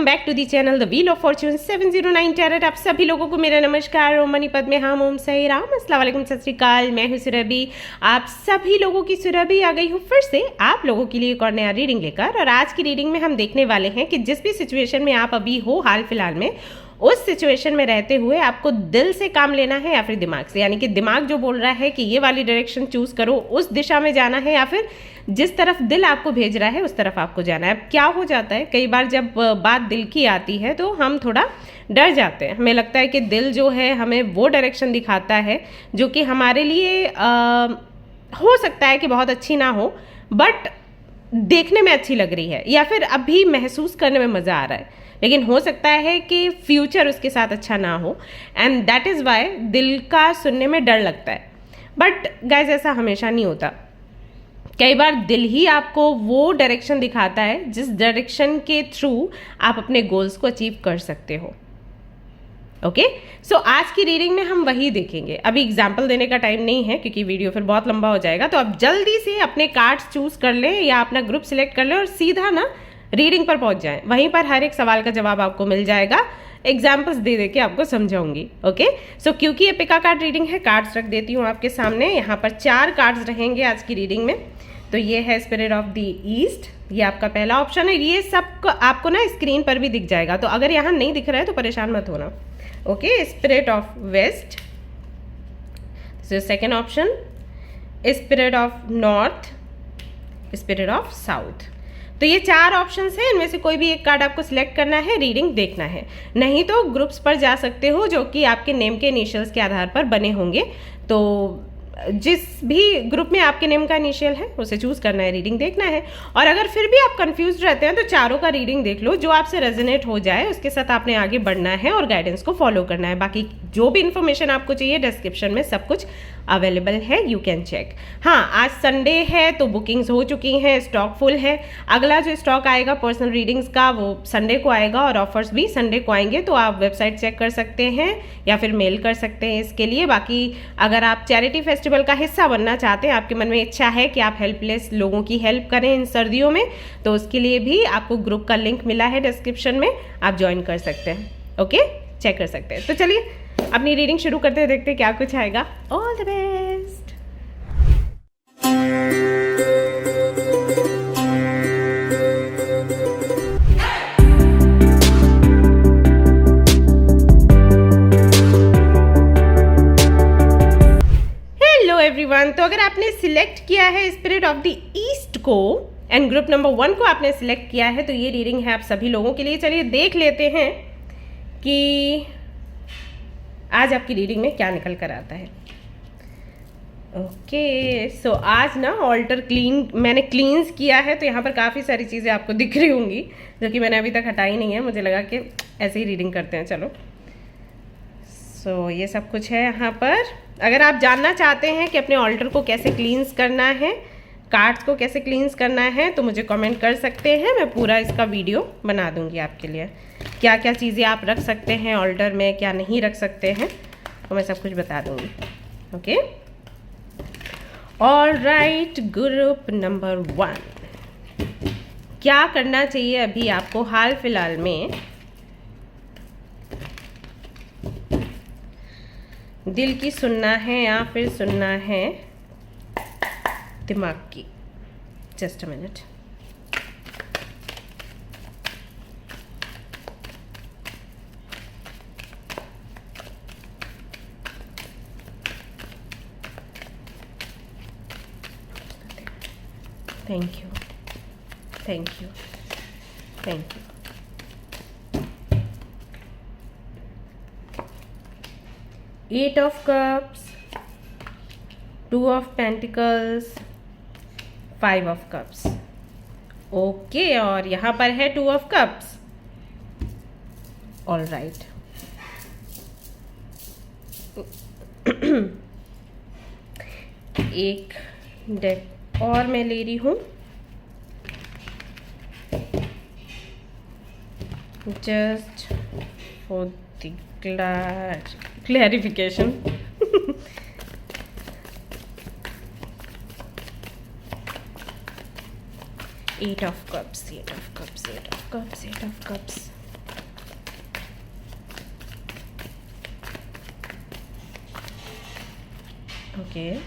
Back to the channel the wheel of fortune 709 tarot. आप सभी लोगों को मेरा नमस्कार। ओम मणिपद में हम ओम सही राम, अस्सलाम वालेकुम, सत श्री अकाल। मैं हूँ सुरभि। आप सभी लोगों की सुरभि आ गई हूँ फिर से आप लोगों के लिए एक और नया रीडिंग लेकर। और आज की रीडिंग में हम देखने वाले हैं कि जिस भी सिचुएशन में आप अभी हो हाल फिलहाल में, उस सिचुएशन में रहते हुए आपको दिल से काम लेना है या फिर दिमाग से। यानी कि दिमाग जो बोल रहा है कि ये वाली डायरेक्शन चूज करो, उस दिशा में जाना है, या फिर जिस तरफ दिल आपको भेज रहा है उस तरफ आपको जाना है। अब क्या हो जाता है, कई बार जब बात दिल की आती है तो हम थोड़ा डर जाते हैं। हमें लगता है कि दिल जो है हमें वो डायरेक्शन दिखाता है जो कि हमारे लिए हो सकता है कि बहुत अच्छी ना हो, बट देखने में अच्छी लग रही है, या फिर अभी महसूस करने में मज़ा आ रहा है, लेकिन हो सकता है कि फ्यूचर उसके साथ अच्छा ना हो। एंड दैट इज़ वाई दिल का सुनने में डर लगता है। बट गाइज ऐसा हमेशा नहीं होता। कई बार दिल ही आपको वो डायरेक्शन दिखाता है जिस डायरेक्शन के थ्रू आप अपने गोल्स को अचीव कर सकते हो। ओके, सो आज की रीडिंग में हम वही देखेंगे। अभी एग्जाम्पल देने का टाइम नहीं है क्योंकि वीडियो फिर बहुत लंबा हो जाएगा। तो आप जल्दी से अपने कार्ड्स चूज कर लें या अपना ग्रुप सिलेक्ट कर लें और सीधा ना रीडिंग पर पहुंच जाएं। वहीं पर हर एक सवाल का जवाब आपको मिल जाएगा। एग्जाम्पल्स दे दे के आपको समझाऊंगी। ओके, सो क्योंकि ये पिका कार्ड रीडिंग है, कार्ड्स रख देती हूँ आपके सामने। यहाँ पर 4 कार्ड्स रहेंगे आज की रीडिंग में। तो ये है स्पिरिट ऑफ द ईस्ट, ये आपका पहला ऑप्शन है। ये सब आपको ना स्क्रीन पर भी दिख जाएगा, तो अगर यहाँ नहीं दिख रहा है तो परेशान मत होना। Okay, spirit of west, second option. Spirit of north, spirit of south. तो ये 4 ऑप्शंस हैं, इनमें से कोई भी एक कार्ड आपको सिलेक्ट करना है, रीडिंग देखना है। नहीं तो ग्रुप्स पर जा सकते हो जो कि आपके नेम के इनिशियल्स के आधार पर बने होंगे। तो जिस भी ग्रुप में आपके नेम का इनिशियल है उसे चूज करना है, रीडिंग देखना है। और अगर फिर भी आप कंफ्यूज रहते हैं तो चारों का रीडिंग देख लो, जो आपसे रेजोनेट हो जाए उसके साथ आपने आगे बढ़ना है और गाइडेंस को फॉलो करना है। बाकी जो भी इन्फॉर्मेशन आपको चाहिए डिस्क्रिप्शन में सब कुछ अवेलेबल है, यू कैन चेक। हाँ, आज संडे है तो बुकिंग्स हो चुकी हैं, स्टॉक फुल है। अगला जो स्टॉक आएगा पर्सनल रीडिंग्स का वो संडे को आएगा और ऑफर्स भी संडे को आएंगे। तो आप वेबसाइट चेक कर सकते हैं या फिर मेल कर सकते हैं इसके लिए। बाकी अगर आप चैरिटी फेस्टिवल का हिस्सा बनना चाहते हैं, आपके मन में इच्छा है कि आप हेल्पलेस लोगों की हेल्प करें इन सर्दियों में, तो उसके लिए भी आपको ग्रुप का लिंक मिला है डिस्क्रिप्शन में, आप ज्वाइन कर सकते हैं। ओके, चेक कर सकते हैं। तो चलिए अपनी रीडिंग शुरू करते हैं, देखते हैं क्या कुछ आएगा। All the best. Hello everyone, तो अगर आपने सिलेक्ट किया है स्पिरिट ऑफ द ईस्ट को एंड ग्रुप नंबर 1 को आपने सिलेक्ट किया है, तो ये रीडिंग है आप सभी लोगों के लिए। चलिए देख लेते हैं कि आज आपकी रीडिंग में क्या निकल कर आता है। ओके, सो आज ना ऑल्टर मैंने क्लींस किया है, तो यहाँ पर काफ़ी सारी चीज़ें आपको दिख रही होंगी जो कि मैंने अभी तक हटाई नहीं है। मुझे लगा कि ऐसे ही रीडिंग करते हैं, चलो। सो ये सब कुछ है यहाँ पर। अगर आप जानना चाहते हैं कि अपने ऑल्टर को कैसे क्लींस करना है, कार्ड्स को कैसे क्लींस करना है, तो मुझे कमेंट कर सकते हैं। मैं पूरा इसका वीडियो बना दूंगी आपके लिए। क्या क्या चीज़ें आप रख सकते हैं ऑल्टर में, क्या नहीं रख सकते हैं, तो मैं सब कुछ बता दूंगी। ओके, ऑलराइट, ग्रुप नंबर 1, क्या करना चाहिए अभी आपको हाल फिलहाल में? दिल की सुनना है या फिर सुनना है दिमाग की? Just a minute. Thank you, thank you, thank you. Eight of cups, 2 of pentacles, 5 of cups. Okay, और यहाँ पर है 2 ऑफ कप्स। ऑल राइट, एक डेक और मैं ले रही हूँ just for the clarification. Eight of cups, 8 of cups, 8 of cups, 8 of cups. Okay,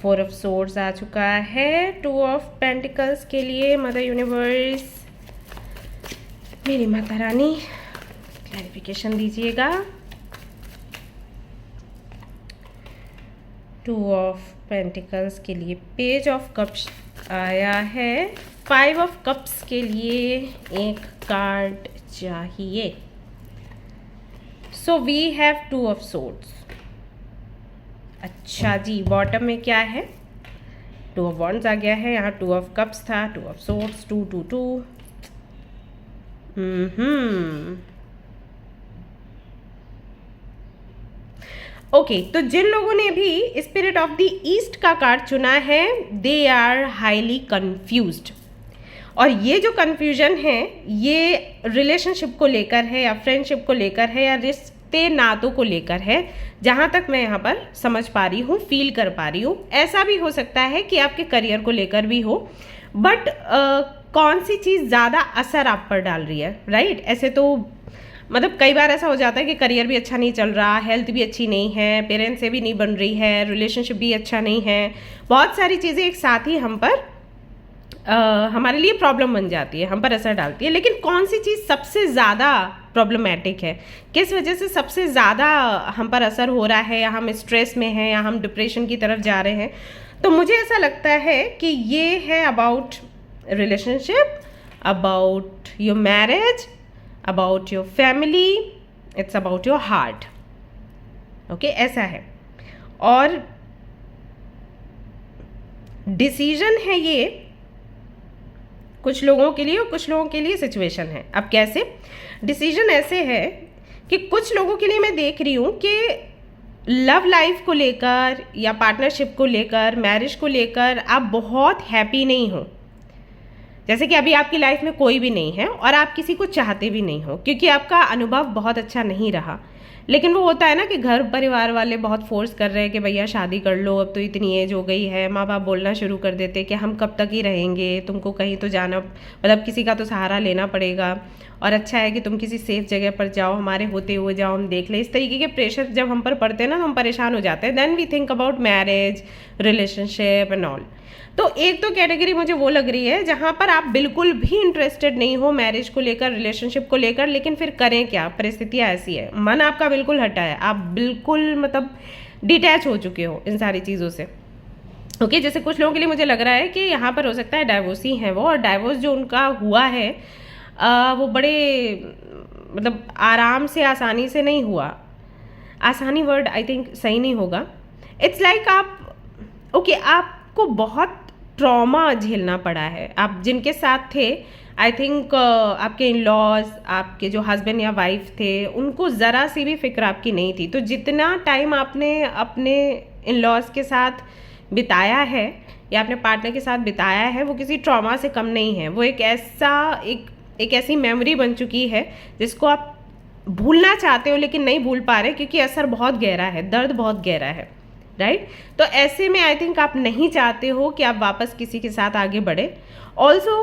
4 of swords आ चुका है। 2 ऑफ पेंटिकल्स के लिए मदर यूनिवर्स, मेरी माता रानी क्लैरिफिकेशन दीजिएगा। 2 ऑफ पेंटिकल्स के लिए पेज ऑफ कप्स आया है। 5 ऑफ कप्स के लिए एक कार्ड चाहिए। So we have 2 of swords. अच्छा जी, बॉटम में क्या है? 2 ऑफ वॉन्ड्स आ गया है। यहाँ 2 ऑफ कप्स था, 2 ऑफ सोर्ड्स, 2 2 2। ओके, तो जिन लोगों ने भी स्पिरिट ऑफ द ईस्ट का कार्ड चुना है, दे आर हाईली कंफ्यूज्ड। और ये जो कंफ्यूजन है ये रिलेशनशिप को लेकर है या फ्रेंडशिप को लेकर है या रिश्ते नातों को लेकर है, जहाँ तक मैं यहाँ पर समझ पा रही हूँ, फील कर पा रही हूँ। ऐसा भी हो सकता है कि आपके करियर को लेकर भी हो, बट कौन सी चीज़ ज़्यादा असर आप पर डाल रही है, राइट? ऐसे तो मतलब कई बार ऐसा हो जाता है कि करियर भी अच्छा नहीं चल रहा, हेल्थ भी अच्छी नहीं है, पेरेंट्स से भी नहीं बन रही है, रिलेशनशिप भी अच्छा नहीं है, बहुत सारी चीज़ें एक साथ ही हम पर हमारे लिए प्रॉब्लम बन जाती है, हम पर असर डालती है। लेकिन कौन सी चीज़ सबसे ज़्यादा प्रॉब्लमैटिक है, किस वजह से सबसे ज़्यादा हम पर असर हो रहा है, या हम स्ट्रेस में हैं या हम डिप्रेशन की तरफ जा रहे हैं? तो मुझे ऐसा लगता है कि ये है about relationship, about your marriage, about your family, it's about your heart. Okay, ऐसा है। और डिसीजन है ये कुछ लोगों के लिए और कुछ लोगों के लिए सिचुएशन है। अब कैसे? डिसीजन ऐसे है कि कुछ लोगों के लिए मैं देख रही हूँ कि लव लाइफ को लेकर या पार्टनरशिप को लेकर, मैरिज को लेकर आप बहुत हैप्पी नहीं हो। जैसे कि अभी आपकी लाइफ में कोई भी नहीं है और आप किसी को चाहते भी नहीं हो, क्योंकि आपका अनुभव बहुत अच्छा नहीं रहा। लेकिन वो होता है ना कि घर परिवार वाले बहुत फोर्स कर रहे हैं कि भैया शादी कर लो, अब तो इतनी एज हो गई है। माँ बाप बोलना शुरू कर देते कि हम कब तक ही रहेंगे, तुमको कहीं तो जाना, मतलब किसी का तो सहारा लेना पड़ेगा, और अच्छा है कि तुम किसी सेफ जगह पर जाओ, हमारे होते हुए जाओ, हम देख लें। इस तरीके के प्रेशर जब हम पर पड़ते हैं ना, तो हम परेशान हो जाते हैं। Then we think about marriage, relationship and all. तो एक तो कैटेगरी मुझे वो लग रही है जहाँ पर आप बिल्कुल भी इंटरेस्टेड नहीं हो मैरिज को लेकर, रिलेशनशिप को लेकर, लेकिन फिर करें क्या, परिस्थितियाँ ऐसी है, मन आपका बिल्कुल हटा है, आप बिल्कुल मतलब डिटैच हो चुके हो इन सारी चीज़ों से। ओके, जैसे कुछ लोगों के लिए मुझे लग रहा है कि यहाँ पर हो सकता है डाइवोर्सी है वो, और डाइवोर्स जो उनका हुआ है वो बड़े मतलब आराम से, आसानी से नहीं हुआ। आसानी वर्ड आई थिंक सही नहीं होगा। इट्स लाइक आप ओके, आपको बहुत ट्रॉमा झेलना पड़ा है। आप जिनके साथ थे, आई थिंक आपके इन लॉज, आपके जो हस्बैंड या वाइफ थे, उनको ज़रा सी भी फिक्र आपकी नहीं थी। तो जितना टाइम आपने अपने इन लॉज के साथ बिताया है या अपने पार्टनर के साथ बिताया है, वो किसी ट्रॉमा से कम नहीं है। वो एक ऐसी मेमोरी बन चुकी है जिसको आप भूलना चाहते हो लेकिन नहीं भूल पा रहे, क्योंकि असर बहुत गहरा है, दर्द बहुत गहरा है, राइट? तो ऐसे में आई थिंक आप नहीं चाहते हो कि आप वापस किसी के साथ आगे बढ़े। ऑल्सो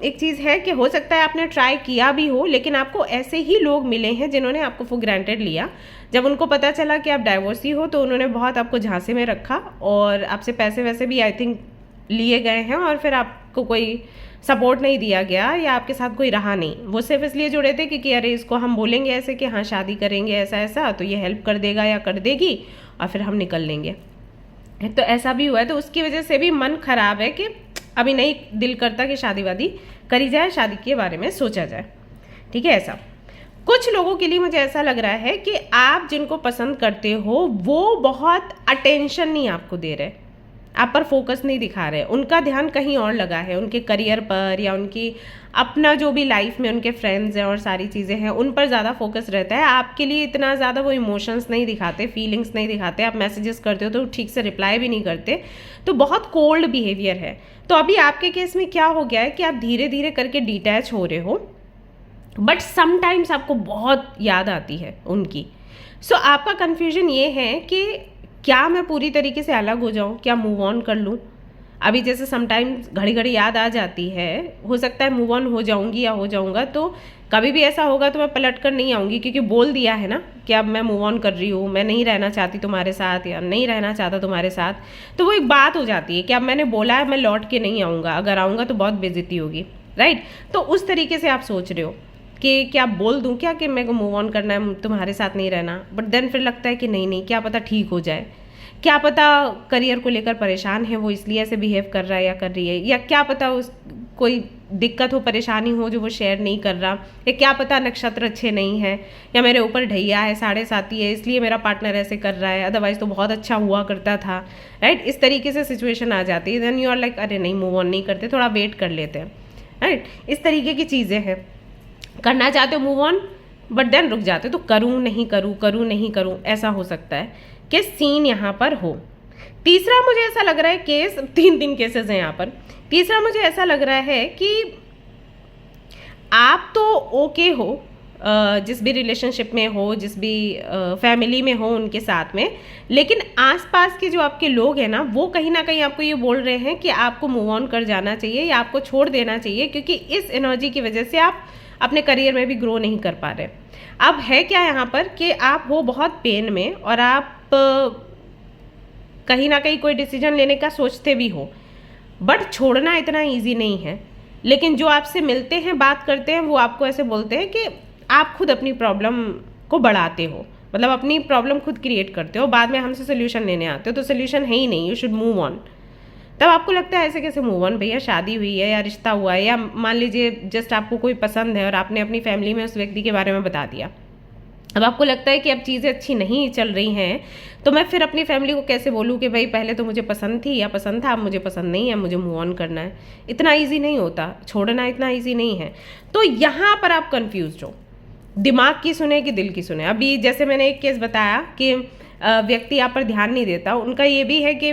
एक चीज़ है कि हो सकता है आपने ट्राई किया भी हो, लेकिन आपको ऐसे ही लोग मिले हैं जिन्होंने आपको फॉर ग्रांटेड लिया। जब उनको पता चला कि आप डाइवोर्सी हो तो उन्होंने बहुत आपको झांसे में रखा, और आपसे पैसे वैसे भी आई थिंक लिए गए हैं, और फिर आपको कोई सपोर्ट नहीं दिया गया या आपके साथ कोई रहा नहीं। वो सिर्फ इसलिए जुड़े थे क्योंकि अरे इसको हम बोलेंगे ऐसे कि हाँ शादी करेंगे ऐसा ऐसा, तो ये हेल्प कर देगा या कर देगी, और फिर हम निकल लेंगे। तो ऐसा भी हुआ है। तो उसकी वजह से भी मन खराब है कि अभी नहीं दिल करता कि शादी वादी करी जाए, शादी के बारे में सोचा जाए। ठीक है, ऐसा कुछ लोगों के लिए मुझे ऐसा लग रहा है कि आप जिनको पसंद करते हो वो बहुत अटेंशन नहीं आपको दे रहे, आप पर फोकस नहीं दिखा रहे, उनका ध्यान कहीं और लगा है, उनके करियर पर या उनकी अपना जो भी लाइफ में उनके फ्रेंड्स हैं और सारी चीज़ें हैं उन पर ज़्यादा फोकस रहता है। आपके लिए इतना ज़्यादा वो इमोशंस नहीं दिखाते, फीलिंग्स नहीं दिखाते। आप मैसेजेस करते हो तो ठीक से रिप्लाई भी नहीं करते, तो बहुत कोल्ड बिहेवियर है। तो अभी आपके केस में क्या हो गया है कि आप धीरे धीरे करके डिटैच हो रहे हो, बट समटाइम्स आपको बहुत याद आती है उनकी। सो आपका कन्फ्यूजन ये है कि क्या मैं पूरी तरीके से अलग हो जाऊं, क्या मूव ऑन कर लूं? अभी जैसे समटाइम्स घड़ी घड़ी याद आ जाती है, हो सकता है मूव ऑन हो जाऊंगी या हो जाऊंगा, तो कभी भी ऐसा होगा तो मैं पलट कर नहीं आऊँगी, क्योंकि बोल दिया है ना कि अब मैं मूव ऑन कर रही हूँ, मैं नहीं रहना चाहती तुम्हारे साथ या नहीं रहना चाहता तुम्हारे साथ। तो वो एक बात हो जाती है कि अब मैंने बोला है, मैं लौट के नहीं आऊँगा, अगर आऊँगा तो बहुत बेइज्जती होगी, राइट। तो उस तरीके से आप सोच रहे हो कि क्या बोल दूँ क्या कि मेरे को मूव ऑन करना है, तुम्हारे साथ नहीं रहना, बट देन फिर लगता है कि नहीं नहीं, क्या पता ठीक हो जाए, क्या पता करियर को लेकर परेशान है वो, इसलिए ऐसे बिहेव कर रहा है या कर रही है, या क्या पता उस कोई दिक्कत हो, परेशानी हो जो वो शेयर नहीं कर रहा, या क्या पता नक्षत्र अच्छे नहीं है, या मेरे ऊपर ढैया है, साढ़े साथी है, इसलिए मेरा पार्टनर ऐसे कर रहा है, अदरवाइज तो बहुत अच्छा हुआ करता था, राइट। इस तरीके से सिचुएशन आ जाती है, देन यू आर लाइक अरे नहीं, मूव ऑन नहीं करते, थोड़ा वेट कर लेते हैं, राइट। इस तरीके की चीज़ें हैं। करना चाहते हो मूव ऑन, बट देन रुक जाते हो, तो करूँ नहीं करूँ, करूँ नहीं करूँ, ऐसा हो सकता है कि सीन यहाँ पर हो। तीसरा मुझे ऐसा लग रहा है केस, 3 केसेस हैं यहाँ पर। तीसरा मुझे ऐसा लग रहा है कि आप तो ओके हो जिस भी रिलेशनशिप में हो, जिस भी फैमिली में हो उनके साथ में, लेकिन आसपास के जो आपके लोग हैं ना, वो कहीं ना कहीं आपको ये बोल रहे हैं कि आपको मूव ऑन कर जाना चाहिए या आपको छोड़ देना चाहिए, क्योंकि इस एनर्जी की वजह से आप अपने करियर में भी ग्रो नहीं कर पा रहे। अब है क्या यहाँ पर कि आप हो बहुत पेन में और आप कहीं ना कहीं कोई डिसीजन लेने का सोचते भी हो, बट छोड़ना इतना इजी नहीं है। लेकिन जो आपसे मिलते हैं, बात करते हैं, वो आपको ऐसे बोलते हैं कि आप खुद अपनी प्रॉब्लम को बढ़ाते हो, मतलब अपनी प्रॉब्लम खुद क्रिएट करते हो, बाद में हमसे सोल्यूशन लेने आते हो, तो सोल्यूशन है ही नहीं, यू शुड मूव ऑन। तब आपको लगता है ऐसे कैसे मूव ऑन, भैया शादी हुई है या रिश्ता हुआ है, या मान लीजिए जस्ट आपको कोई पसंद है और आपने अपनी फैमिली में उस व्यक्ति के बारे में बता दिया। अब आपको लगता है कि अब चीज़ें अच्छी नहीं चल रही हैं, तो मैं फिर अपनी फैमिली को कैसे बोलूँ कि भाई पहले तो मुझे पसंद थी या पसंद था, अब मुझे पसंद नहीं है, मुझे मूव ऑन करना है। इतना इजी नहीं होता, छोड़ना इतना इजी नहीं है। तो यहाँ पर आप कंफ्यूज हो, दिमाग की सुने कि दिल की सुने। अभी जैसे मैंने एक केस बताया कि व्यक्ति आप पर ध्यान नहीं देता, उनका ये भी है कि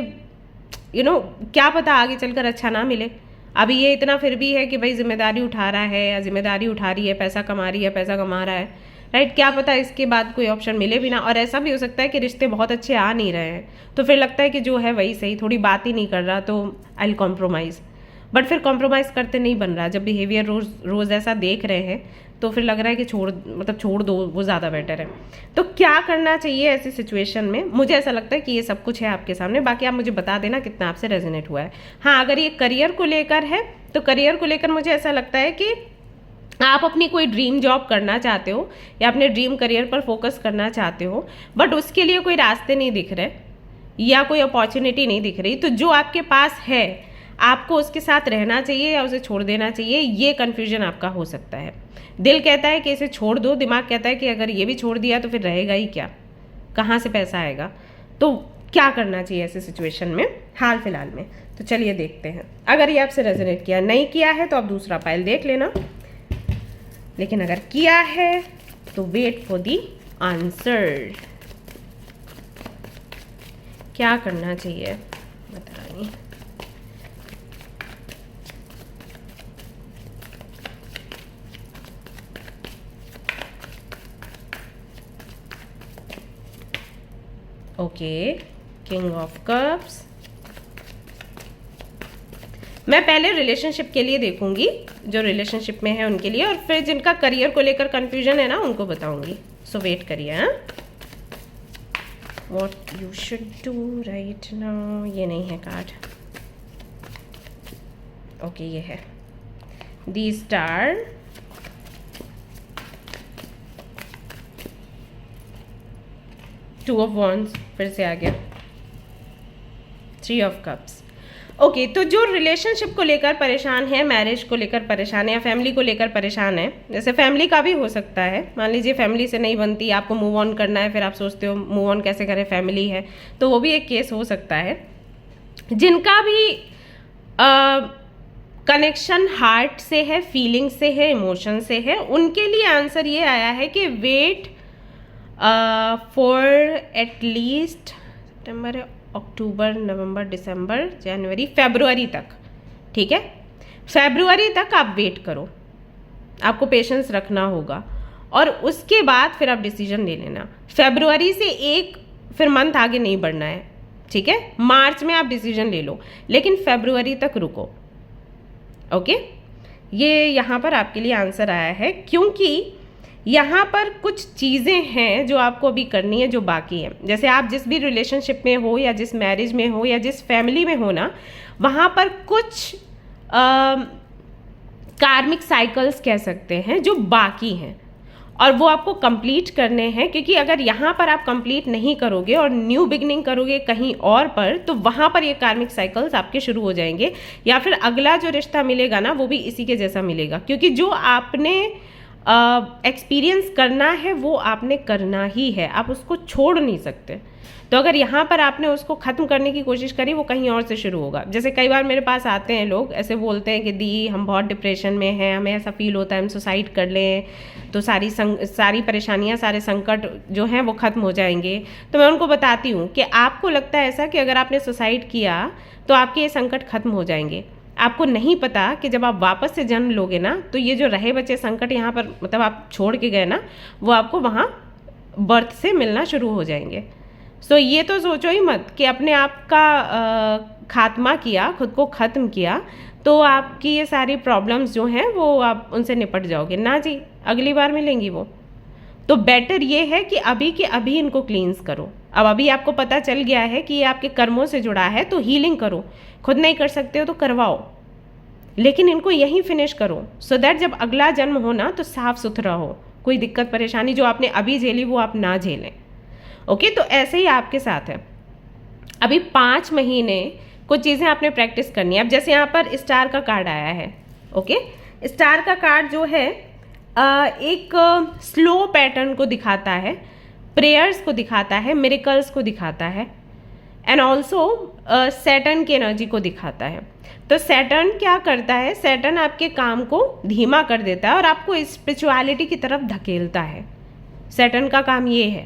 क्या पता आगे चलकर अच्छा ना मिले। अभी ये इतना फिर भी है कि भाई जिम्मेदारी उठा रहा है या जिम्मेदारी उठा रही है, पैसा कमा रही है, पैसा कमा रहा है, राइट। क्या पता इसके बाद कोई ऑप्शन मिले भी ना, और ऐसा भी हो सकता है कि रिश्ते बहुत अच्छे आ नहीं रहे हैं, तो फिर लगता है कि जो है वही सही, थोड़ी बात ही नहीं कर रहा तो आई विल कॉम्प्रोमाइज़। बट फिर कॉम्प्रोमाइज़ करते नहीं बन रहा, जब बिहेवियर रोज़ ऐसा देख रहे हैं तो फिर लग रहा है कि छोड़ दो, वो ज़्यादा बेटर है। तो क्या करना चाहिए ऐसी सिचुएशन में? मुझे ऐसा लगता है कि ये सब कुछ है आपके सामने, बाकी आप मुझे बता देना कितना आपसे रेजोनेट हुआ है। हाँ, अगर ये करियर को लेकर है तो करियर को लेकर मुझे ऐसा लगता है कि आप अपनी कोई ड्रीम जॉब करना चाहते हो या अपने ड्रीम करियर पर फोकस करना चाहते हो, बट उसके लिए कोई रास्ते नहीं दिख रहे या कोई अपॉर्चुनिटी नहीं दिख रही, तो जो आपके पास है आपको उसके साथ रहना चाहिए या उसे छोड़ देना चाहिए, ये कन्फ्यूजन आपका हो सकता है। दिल कहता है कि इसे छोड़ दो, दिमाग कहता है कि अगर ये भी छोड़ दिया तो फिर रहेगा ही क्या, कहाँ से पैसा आएगा। तो क्या करना चाहिए ऐसे सिचुएशन में हाल फिलहाल में? तो चलिए देखते हैं। अगर ये आपसे रेजोनेट किया, नहीं किया है तो आप दूसरा पाइल देख लेना, लेकिन अगर किया है तो वेट फॉर दी आंसर। क्या करना चाहिए बता रही। Okay, king of cups. मैं पहले रिलेशनशिप के लिए देखूंगी, जो रिलेशनशिप में है उनके लिए, और फिर जिनका करियर को लेकर कंफ्यूजन है ना उनको बताऊंगी। सो वेट करिए। हाँ, what you should do right now. ये नहीं है कार्ड, ओके ये है दी स्टार, टू ऑफ वॉन्ड्स, फिर से आ गया 3 ऑफ कप्स। ओके, तो जो रिलेशनशिप को लेकर परेशान है, मैरिज को लेकर परेशान है या फैमिली को लेकर परेशान है, जैसे फैमिली का भी हो सकता है, मान लीजिए फैमिली से नहीं बनती, आपको मूव ऑन करना है, फिर आप सोचते हो मूव ऑन कैसे करें, फैमिली है, तो वो भी एक केस हो सकता है। जिनका भी कनेक्शन हार्ट से है, फीलिंग से है, इमोशन से है, उनके लिए आंसर ये आया है कि वेट फॉर एटलीस्ट सितंबर है, अक्टूबर, नवंबर, दिसंबर, जनवरी, फरवरी तक। ठीक है, फरवरी तक आप वेट करो, आपको पेशेंस रखना होगा, और उसके बाद फिर आप डिसीजन ले लेना। फरवरी से एक फिर मंथ आगे नहीं बढ़ना है, ठीक है, मार्च में आप डिसीजन ले लो, लेकिन फरवरी तक रुको। ओके, ये यहाँ पर आपके लिए आंसर आया है, क्योंकि यहाँ पर कुछ चीज़ें हैं जो आपको अभी करनी है जो बाकी है। जैसे आप जिस भी रिलेशनशिप में हो या जिस मैरिज में हो या जिस फैमिली में हो ना, वहाँ पर कुछ कार्मिक साइकिल्स कह सकते हैं जो बाकी हैं, और वो आपको कंप्लीट करने हैं। क्योंकि अगर यहाँ पर आप कंप्लीट नहीं करोगे और न्यू बिगनिंग करोगे कहीं और पर, तो वहाँ पर ये कार्मिक साइकिल्स आपके शुरू हो जाएंगे, या फिर अगला जो रिश्ता मिलेगा ना वो भी इसी के जैसा मिलेगा। क्योंकि जो आपने एक्सपीरियंस करना है वो आपने करना ही है, आप उसको छोड़ नहीं सकते। तो अगर यहाँ पर आपने उसको ख़त्म करने की कोशिश करी, वो कहीं और से शुरू होगा। जैसे कई बार मेरे पास आते हैं लोग, ऐसे बोलते हैं कि दी हम बहुत डिप्रेशन में हैं, हमें ऐसा फील होता है हम सुसाइड कर लें तो सारी परेशानियाँ, सारे संकट जो हैं वो ख़त्म हो जाएंगे। तो मैं उनको बताती हूँ कि आपको लगता है ऐसा कि अगर आपने सुसाइड किया तो आपके ये संकट ख़त्म हो जाएंगे। आपको नहीं पता कि जब आप वापस से जन्म लोगे ना, तो ये जो रहे बचे संकट यहाँ पर, मतलब आप छोड़ के गए ना, वो आपको वहाँ बर्थ से मिलना शुरू हो जाएंगे। सो ये तो सोचो ही मत कि अपने आप का खात्मा किया, खुद को ख़त्म किया तो आपकी ये सारी प्रॉब्लम्स जो हैं वो आप उनसे निपट जाओगे। ना जी, अगली बार मिलेंगी वो। तो बेटर ये है कि अभी के अभी इनको क्लींस करो। अब अभी आपको पता चल गया है कि ये आपके कर्मों से जुड़ा है, तो हीलिंग करो। खुद नहीं कर सकते हो तो करवाओ, लेकिन इनको यहीं फिनिश करो, सो दैट जब अगला जन्म हो ना तो साफ सुथरा हो, कोई दिक्कत परेशानी जो आपने अभी झेली वो आप ना झेलें। ओके, तो ऐसे ही आपके साथ है। अभी 5 महीने कुछ चीज़ें आपने प्रैक्टिस करनी है। अब जैसे यहाँ पर स्टार का कार्ड आया है, ओके, स्टार का कार्ड जो है एक स्लो पैटर्न को दिखाता है, प्रेयर्स को दिखाता है, मिरेकल्स को दिखाता है, एंड ऑल्सो सैटर्न की एनर्जी को दिखाता है। तो सैटर्न क्या करता है, सैटर्न आपके काम को धीमा कर देता है और आपको स्पिरिचुअलिटी की तरफ धकेलता है। सैटर्न का काम ये है,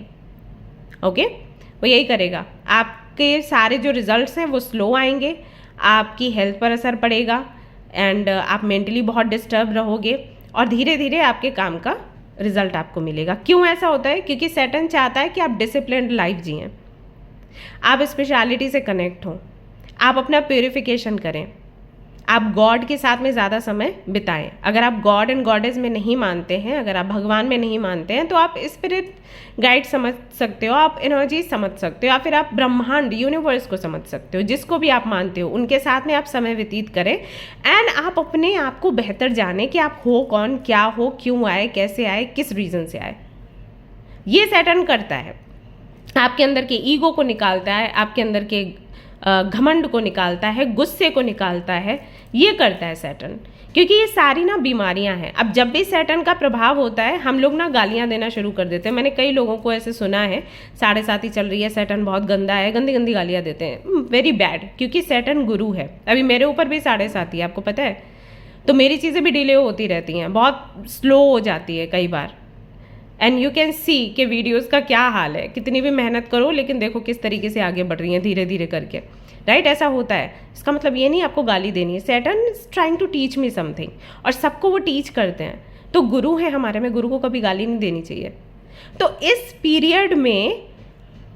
ओके, वो यही करेगा। आपके सारे जो रिजल्ट्स हैं वो स्लो आएंगे, आपकी हेल्थ पर असर पड़ेगा, एंड आप मेंटली बहुत डिस्टर्ब रहोगे, और धीरे धीरे आपके काम का रिजल्ट आपको मिलेगा। क्यों ऐसा होता है? क्योंकि सैटर्न चाहता है कि आप डिसिप्लिन्ड लाइफ जिएं, आप स्पेशलिटी से कनेक्ट हों, आप अपना प्योरिफिकेशन करें, आप गॉड के साथ में ज़्यादा समय बिताएं। अगर आप गॉड एंड गॉडेस में नहीं मानते हैं, अगर आप भगवान में नहीं मानते हैं, तो आप स्पिरिट गाइड समझ सकते हो, आप एनर्जी समझ सकते हो, या फिर आप ब्रह्मांड यूनिवर्स को समझ सकते हो। जिसको भी आप मानते हो उनके साथ में आप समय व्यतीत करें, एंड आप अपने आप को बेहतर जाने कि आप हो कौन, क्या हो, क्यों आए, कैसे आए, किस रीज़न से आए। ये सैटर्न करता है, आपके अंदर के ईगो को निकालता है, आपके अंदर के घमंड को निकालता है, गुस्से को निकालता है, ये करता है सैटर्न। क्योंकि ये सारी ना बीमारियां हैं। अब जब भी सैटर्न का प्रभाव होता है, हम लोग ना गालियां देना शुरू कर देते हैं। मैंने कई लोगों को ऐसे सुना है, 7.5 चल रही है, सैटर्न बहुत गंदा है, गंदी गंदी गालियां देते हैं। वेरी बैड, क्योंकि सैटर्न गुरु है। अभी मेरे ऊपर भी 7.5 है, आपको पता है, तो मेरी चीज़ें भी डिले होती रहती हैं, बहुत स्लो हो जाती है कई बार। एंड यू कैन सी कि वीडियोस का क्या हाल है, कितनी भी मेहनत करो लेकिन देखो किस तरीके से आगे बढ़ रही हैं धीरे धीरे करके, राइट? ऐसा होता है। इसका मतलब ये नहीं आपको गाली देनी है। Saturn is trying to teach me something, और सबको वो टीच करते हैं। तो गुरु है हमारे में, गुरु को कभी गाली नहीं देनी चाहिए। तो इस पीरियड में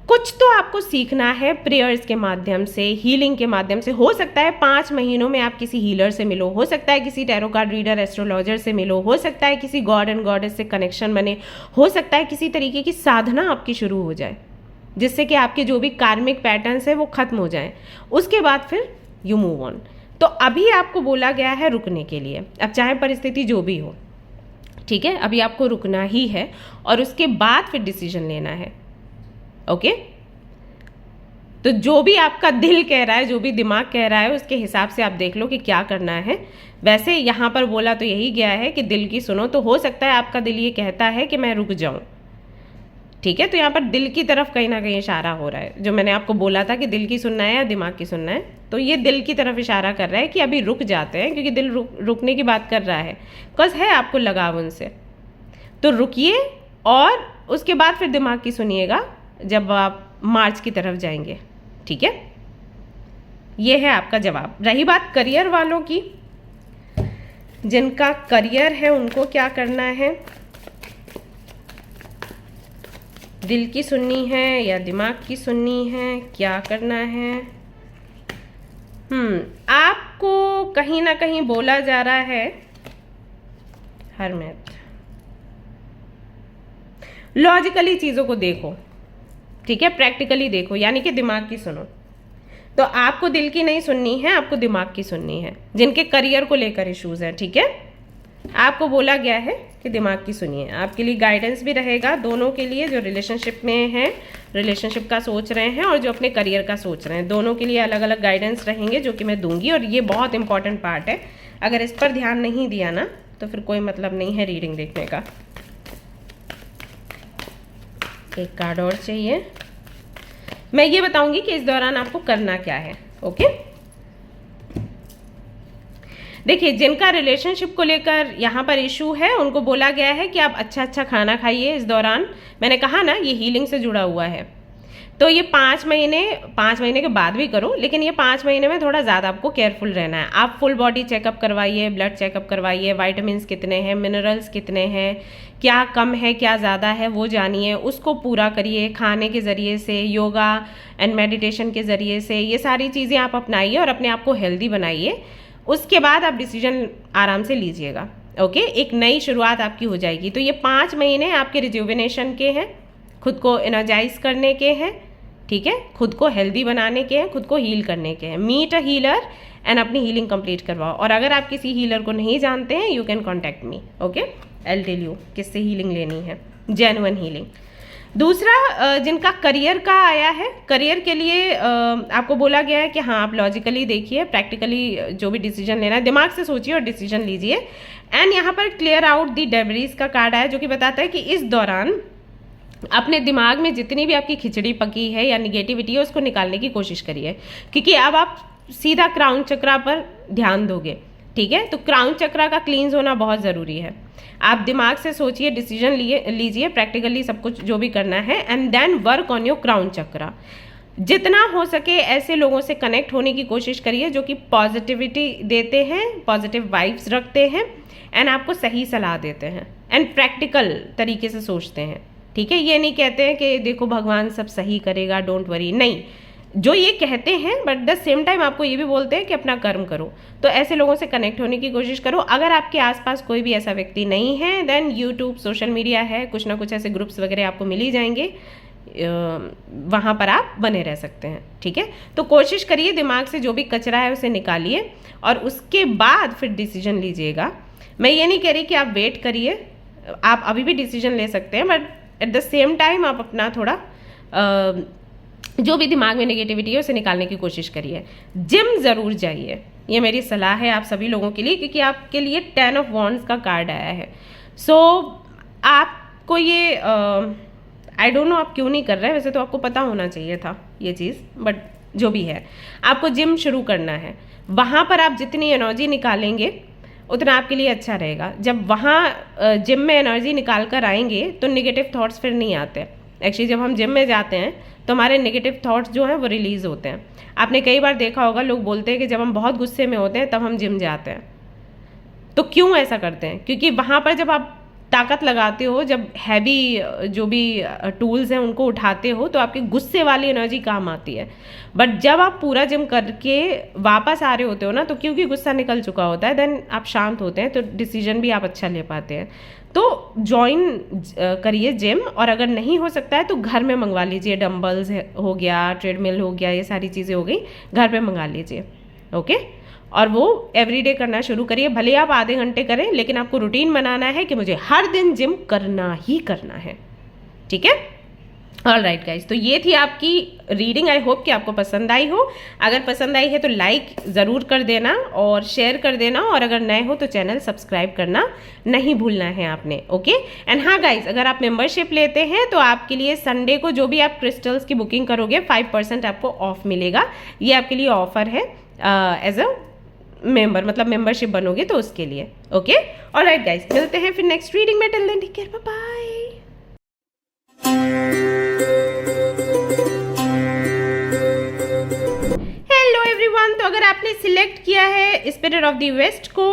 कुछ तो आपको सीखना है, प्रेयर्स के माध्यम से, हीलिंग के माध्यम से। हो सकता है 5 महीनों में आप किसी हीलर से मिलो, हो सकता है किसी टैरो कार्ड रीडर, एस्ट्रोलॉजर से मिलो, हो सकता है किसी गॉड एंड गॉडेस से कनेक्शन बने, हो सकता है किसी तरीके की साधना आपकी शुरू हो जाए, जिससे कि आपके जो भी कार्मिक पैटर्न्स है वो खत्म हो जाएं। उसके बाद फिर यू मूव ऑन। तो अभी आपको बोला गया है रुकने के लिए, अब चाहे परिस्थिति जो भी हो, ठीक है, अभी आपको रुकना ही है, और उसके बाद फिर डिसीजन लेना है। ओके, तो जो भी आपका दिल कह रहा है, जो भी दिमाग कह रहा है, उसके हिसाब से आप देख लो कि क्या करना है। वैसे यहाँ पर बोला तो यही गया है कि दिल की सुनो। तो हो सकता है आपका दिल ये कहता है कि मैं रुक जाऊं, ठीक है, तो यहाँ पर दिल की तरफ कहीं ना कहीं इशारा हो रहा है। जो मैंने आपको बोला था कि दिल की सुनना है या दिमाग की सुनना है, तो ये दिल की तरफ इशारा कर रहा है कि अभी रुक जाते हैं, क्योंकि दिल रुकने की बात कर रहा है, बिकॉज है आपको लगाव उनसे। तो रुकिए, और उसके बाद फिर दिमाग की सुनिएगा जब आप मार्च की तरफ जाएंगे, ठीक है। ये है आपका जवाब। रही बात करियर वालों की, जिनका करियर है उनको क्या करना है, दिल की सुननी है या दिमाग की सुननी है, क्या करना है? आपको कहीं ना कहीं बोला जा रहा है हरमित, लॉजिकली चीज़ों को देखो, ठीक है, प्रैक्टिकली देखो, यानी कि दिमाग की सुनो। तो आपको दिल की नहीं सुननी है, आपको दिमाग की सुननी है, जिनके करियर को लेकर इश्यूज हैं, ठीक है। आपको बोला गया है कि दिमाग की सुनिए, आपके लिए गाइडेंस भी रहेगा दोनों के लिए, जो रिलेशनशिप में हैं, रिलेशनशिप का सोच रहे हैं, और जो अपने करियर का सोच रहे हैं, दोनों के लिए अलग अलग गाइडेंस रहेंगे जो कि मैं दूंगी। और ये बहुत इंपॉर्टेंट पार्ट है, अगर इस पर ध्यान नहीं दिया ना तो फिर कोई मतलब नहीं है रीडिंग देखने का। एक कार्ड और चाहिए। मैं ये बताऊंगी कि इस दौरान आपको करना क्या है, ओके। देखिए, जिनका रिलेशनशिप को लेकर यहाँ पर इशू है, उनको बोला गया है कि आप अच्छा अच्छा खाना खाइए इस दौरान। मैंने कहा ना, ये हीलिंग से जुड़ा हुआ है, तो ये 5 महीने के बाद भी करो, लेकिन ये 5 महीने में थोड़ा ज़्यादा आपको केयरफुल रहना है। आप फुल बॉडी चेकअप करवाइए, ब्लड चेकअप करवाइए, वाइटामिन कितने हैं, मिनरल्स कितने हैं, क्या कम है क्या ज़्यादा है वो जानिए, उसको पूरा करिए खाने के ज़रिए से, योगा एंड मेडिटेशन के ज़रिए से। ये सारी चीज़ें आप अपनाइए और अपने आप को हेल्दी बनाइए। उसके बाद आप डिसीजन आराम से लीजिएगा, ओके। एक नई शुरुआत आपकी हो जाएगी। तो ये 5 महीने आपके रिज्यूविनेशन के हैं, खुद को एनर्जाइज करने के हैं, ठीक है, खुद को हेल्दी बनाने के हैं, खुद को हील करने के हैं। मीट अ हीलर एंड अपनी हीलिंग कंप्लीट करवाओ। और अगर आप किसी हीलर को नहीं जानते हैं, you can contact me, okay. I will tell you किससे हीलिंग लेनी है, जेन्युइन हीलिंग। दूसरा, जिनका करियर का आया है, करियर के लिए आपको बोला गया है कि हाँ, आप लॉजिकली देखिए, प्रैक्टिकली जो भी डिसीजन लेना है दिमाग से सोचिए और डिसीजन लीजिए। एंड यहाँ पर क्लियर आउट दी डेब्रीज का कार्ड आया, जो कि बताता है कि इस दौरान अपने दिमाग में जितनी भी आपकी खिचड़ी पकी है या निगेटिविटी है, उसको निकालने की कोशिश करिए, क्योंकि अब आप सीधा क्राउन चक्रा पर ध्यान दोगे, ठीक है। तो क्राउन चक्रा का क्लींस होना बहुत ज़रूरी है। आप दिमाग से सोचिए, डिसीजन लीजिए, प्रैक्टिकली सब कुछ जो भी करना है, and then work on your crown chakra. जितना हो सके ऐसे लोगों से कनेक्ट होने की कोशिश करिए जो कि पॉजिटिविटी देते हैं, पॉजिटिव वाइब्स रखते हैं, एंड आपको सही सलाह देते हैं, एंड प्रैक्टिकल तरीके से सोचते हैं, ठीक है। ये नहीं कहते हैं कि देखो भगवान सब सही करेगा, डोंट वरी, नहीं, जो ये कहते हैं, बट द सेम टाइम आपको ये भी बोलते हैं कि अपना कर्म करो। तो ऐसे लोगों से कनेक्ट होने की कोशिश करो। अगर आपके आसपास कोई भी ऐसा व्यक्ति नहीं है, देन यूट्यूब, सोशल मीडिया है, कुछ ना कुछ ऐसे ग्रुप्स वगैरह आपको मिल ही जाएंगे, वहाँ पर आप बने रह सकते हैं, ठीक है। तो कोशिश करिए, दिमाग से जो भी कचरा है उसे निकालिए और उसके बाद फिर डिसीजन लीजिएगा। मैं ये नहीं कह रही कि आप वेट करिए, आप अभी भी डिसीजन ले सकते हैं, but at the same time आप अपना थोड़ा जो भी दिमाग में नेगेटिविटी है उसे निकालने की कोशिश करिए। जिम ज़रूर जाइए, ये मेरी सलाह है आप सभी लोगों के लिए, क्योंकि आपके लिए 10 ऑफ वॉन्ड्स का कार्ड आया है। सो आपको ये आई डोंट नो आप क्यों नहीं कर रहे हैं, वैसे तो आपको पता होना चाहिए था ये चीज़, बट जो भी है, आपको जिम शुरू करना है। वहाँ पर आप जितनी एनर्जी निकालेंगे उतना आपके लिए अच्छा रहेगा। जब वहाँ जिम में एनर्जी निकाल कर आएंगे तो नेगेटिव थॉट्स फिर नहीं आते। एक्चुअली जब हम जिम में जाते हैं तो हमारे नेगेटिव थॉट्स जो हैं वो रिलीज़ होते हैं। आपने कई बार देखा होगा, लोग बोलते हैं कि जब हम बहुत गुस्से में होते हैं तब हम जिम जाते हैं। तो क्यों ऐसा करते हैं? क्योंकि वहाँ पर जब आप ताकत लगाते हो, जब हैवी जो भी टूल्स हैं उनको उठाते हो, तो आपके गुस्से वाली एनर्जी काम आती है। बट जब आप पूरा जिम करके वापस आ रहे होते हो ना, तो क्योंकि गुस्सा निकल चुका होता है, देन आप शांत होते हैं, तो डिसीजन भी आप अच्छा ले पाते हैं। तो ज्वाइन करिए जिम, और अगर नहीं हो सकता है तो घर में मंगवा लीजिए, डम्बल्स हो गया, ट्रेडमिल हो गया, ये सारी चीज़ें हो गई, घर पे मंगा लीजिए, ओके। और वो एवरीडे करना शुरू करिए, भले आप आधे घंटे करें, लेकिन आपको रूटीन बनाना है कि मुझे हर दिन जिम करना ही करना है, ठीक है। ऑलराइट गाइज, तो ये थी आपकी रीडिंग। आई होप कि आपको पसंद आई हो। अगर पसंद आई है तो लाइक ज़रूर कर देना और शेयर कर देना, और अगर नए हो तो चैनल सब्सक्राइब करना नहीं भूलना है आपने, ओके। एंड हाँ गाइज, अगर आप मेंबरशिप लेते हैं तो आपके लिए संडे को जो भी आप क्रिस्टल्स की बुकिंग करोगे 5% आपको ऑफ मिलेगा। ये आपके लिए ऑफर है एज अ मेंबर, मतलब मेंबरशिप बनोगे तो उसके लिए, ओके। ऑलराइट गाइज, मिलते हैं फिर नेक्स्ट रीडिंग में। Till then take care, bye bye. Hello everyone, तो अगर आपने सिलेक्ट किया है स्पिरिट ऑफ द वेस्ट को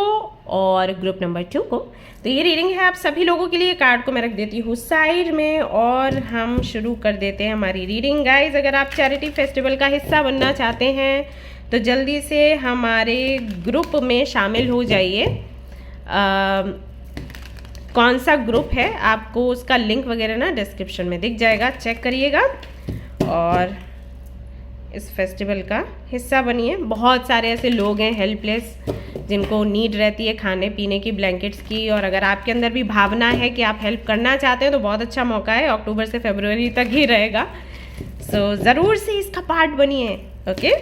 और ग्रुप नंबर 2 को। तो ये रीडिंग है आप सभी लोगों के लिए। कार्ड को मैं रख देती हूँ साइड में और हम शुरू कर देते हैं हमारी रीडिंग। गाइज, अगर आप चैरिटी फेस्टिवल का हिस्सा बनना चाहते हैं तो जल्दी से हमारे ग्रुप में शामिल हो जाइए। कौन सा ग्रुप है आपको उसका लिंक वगैरह ना डिस्क्रिप्शन में दिख जाएगा, चेक करिएगा और इस फेस्टिवल का हिस्सा बनिए। बहुत सारे ऐसे लोग हैं हेल्पलेस जिनको नीड रहती है खाने पीने की, ब्लैंकेट्स की, और अगर आपके अंदर भी भावना है कि आप हेल्प करना चाहते हैं तो बहुत अच्छा मौका है। अक्टूबर से फरवरी तक ही रहेगा, सो ज़रूर से इसका पार्ट बनिए। ओके,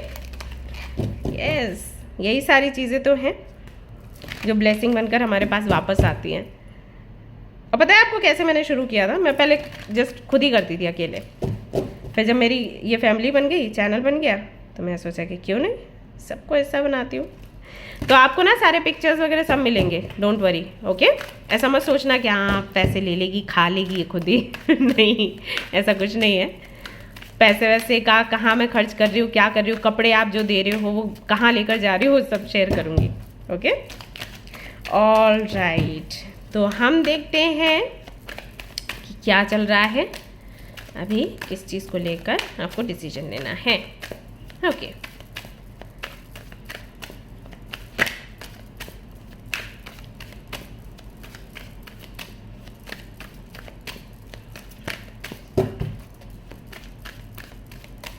यस, यही सारी चीज़ें तो हैं जो ब्लेसिंग बनकर हमारे पास वापस आती हैं। और पता है आपको कैसे मैंने शुरू किया था? मैं पहले जस्ट खुद ही करती थी अकेले, फिर जब मेरी ये फैमिली बन गई, चैनल बन गया, तो मैं सोचा कि क्यों नहीं सबको ऐसा बनाती हूँ। तो आपको ना सारे पिक्चर्स वगैरह सब मिलेंगे, डोंट वरी। ओके, ऐसा मत सोचना कि हाँ पैसे ले लेगी खा लेगी ये खुद ही नहीं, ऐसा कुछ नहीं है। पैसे वैसे का कहाँ मैं खर्च कर रही हूँ, क्या कर रही हूँ, कपड़े आप जो दे रहे हो वो कहाँ लेकर जा रही हो, वो सब शेयर करूँगी। ओके, ऑल राइट, तो हम देखते हैं कि क्या चल रहा है अभी, किस चीज़ को लेकर आपको डिसीजन लेना है। Okay,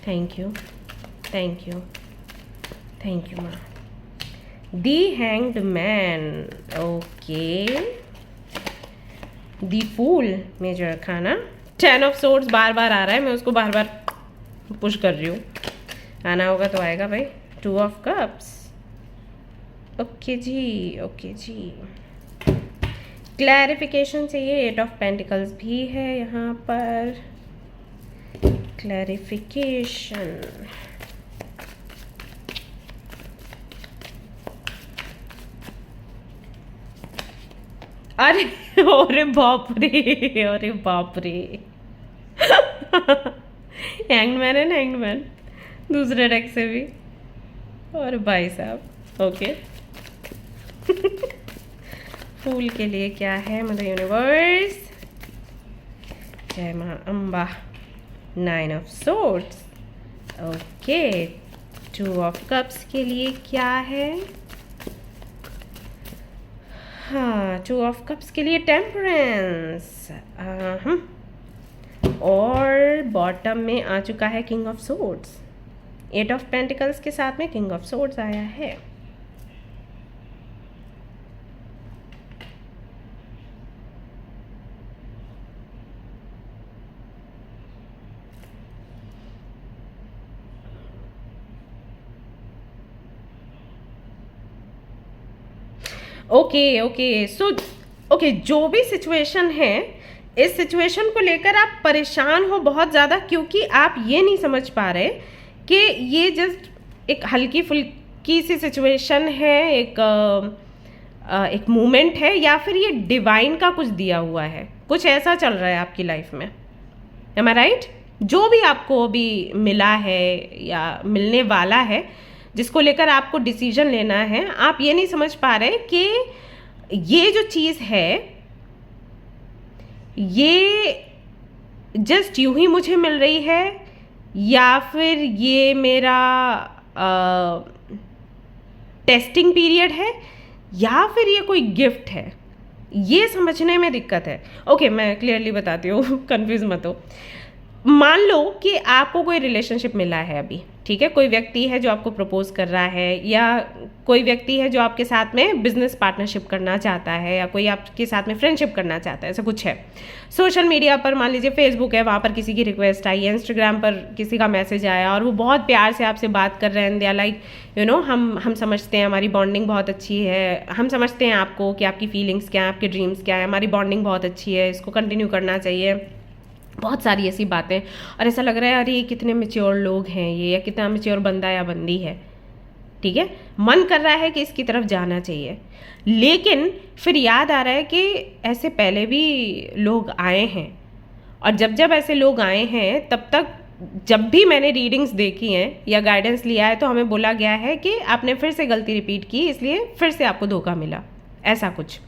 thank you, thank you, thank you माँ। दी हैंग्ड मैन, ओके, दी फूल मेजर खाना। 10 ऑफ सोर्ड्स बार बार आ रहा है, मैं उसको बार बार पुश कर रही हूँ, आना होगा तो आएगा भाई। 2 ऑफ कप्स, ओके जी, ओके जी, क्लैरिफिकेशन चाहिए। 8 ऑफ पेंटिकल्स भी है यहाँ पर, क्लैरिफिकेशन। अरे अरे बाप रे, अरे बाप रे हैंगमैन है ना, हैंगमैन दूसरे डेक से भी। और भाई साहब, ओके फूल के लिए क्या है मदर यूनिवर्स? जय मां Amba. 9 of swords, okay. 2 of cups के लिए क्या है? हाँ, 2 ऑफ कप्स के लिए टेम्परेंस। और बॉटम में आ चुका है king of swords. 8 of pentacles के साथ में किंग ऑफ सोर्ड्स आया है। ओके ओके, सो ओके, जो भी सिचुएशन है, इस सिचुएशन को लेकर आप परेशान हो बहुत ज़्यादा, क्योंकि आप ये नहीं समझ पा रहे कि ये जस्ट एक हल्की फुल्की सी सिचुएशन है, एक मूवमेंट है, या फिर ये डिवाइन का कुछ दिया हुआ है, कुछ ऐसा चल रहा है आपकी लाइफ में। एम आई राइट? जो भी आपको अभी मिला है या मिलने वाला है, जिसको लेकर आपको डिसीजन लेना है, आप ये नहीं समझ पा रहे कि ये जो चीज़ है ये जस्ट यूं ही मुझे मिल रही है, या फिर ये मेरा टेस्टिंग पीरियड है, या फिर ये कोई गिफ्ट है। ये समझने में दिक्कत है। ओके, मैं क्लियरली बताती हूँ, कंफ्यूज मत हो। मान लो कि आपको कोई रिलेशनशिप मिला है अभी, ठीक है, कोई व्यक्ति है जो आपको प्रपोज कर रहा है, या कोई व्यक्ति है जो आपके साथ में बिजनेस पार्टनरशिप करना चाहता है, या कोई आपके साथ में फ्रेंडशिप करना चाहता है, ऐसा कुछ है। सोशल मीडिया पर मान लीजिए फेसबुक है, वहाँ पर किसी की रिक्वेस्ट आई है, इंस्टाग्राम पर किसी का मैसेज आया और वो बहुत प्यार से आपसे बात कर रहे हैं, they are like you know, हम समझते हैं, हमारी बॉन्डिंग बहुत अच्छी है, हम समझते हैं आपको कि आपकी फीलिंग्स क्या है, आपके ड्रीम्स क्या है, हमारी बॉन्डिंग बहुत अच्छी है, इसको कंटिन्यू करना चाहिए, बहुत सारी ऐसी बातें। और ऐसा लग रहा है अरे ये कितने मैच्योर लोग हैं ये, या कितना मैच्योर बंदा या बंदी है, ठीक है, मन कर रहा है कि इसकी तरफ जाना चाहिए। लेकिन फिर याद आ रहा है कि ऐसे पहले भी लोग आए हैं, और जब जब ऐसे लोग आए हैं तब तक जब भी मैंने रीडिंग्स देखी हैं या गाइडेंस लिया है तो हमें बोला गया है कि आपने फिर से गलती रिपीट की, इसलिए फिर से आपको धोखा मिला। ऐसा कुछ।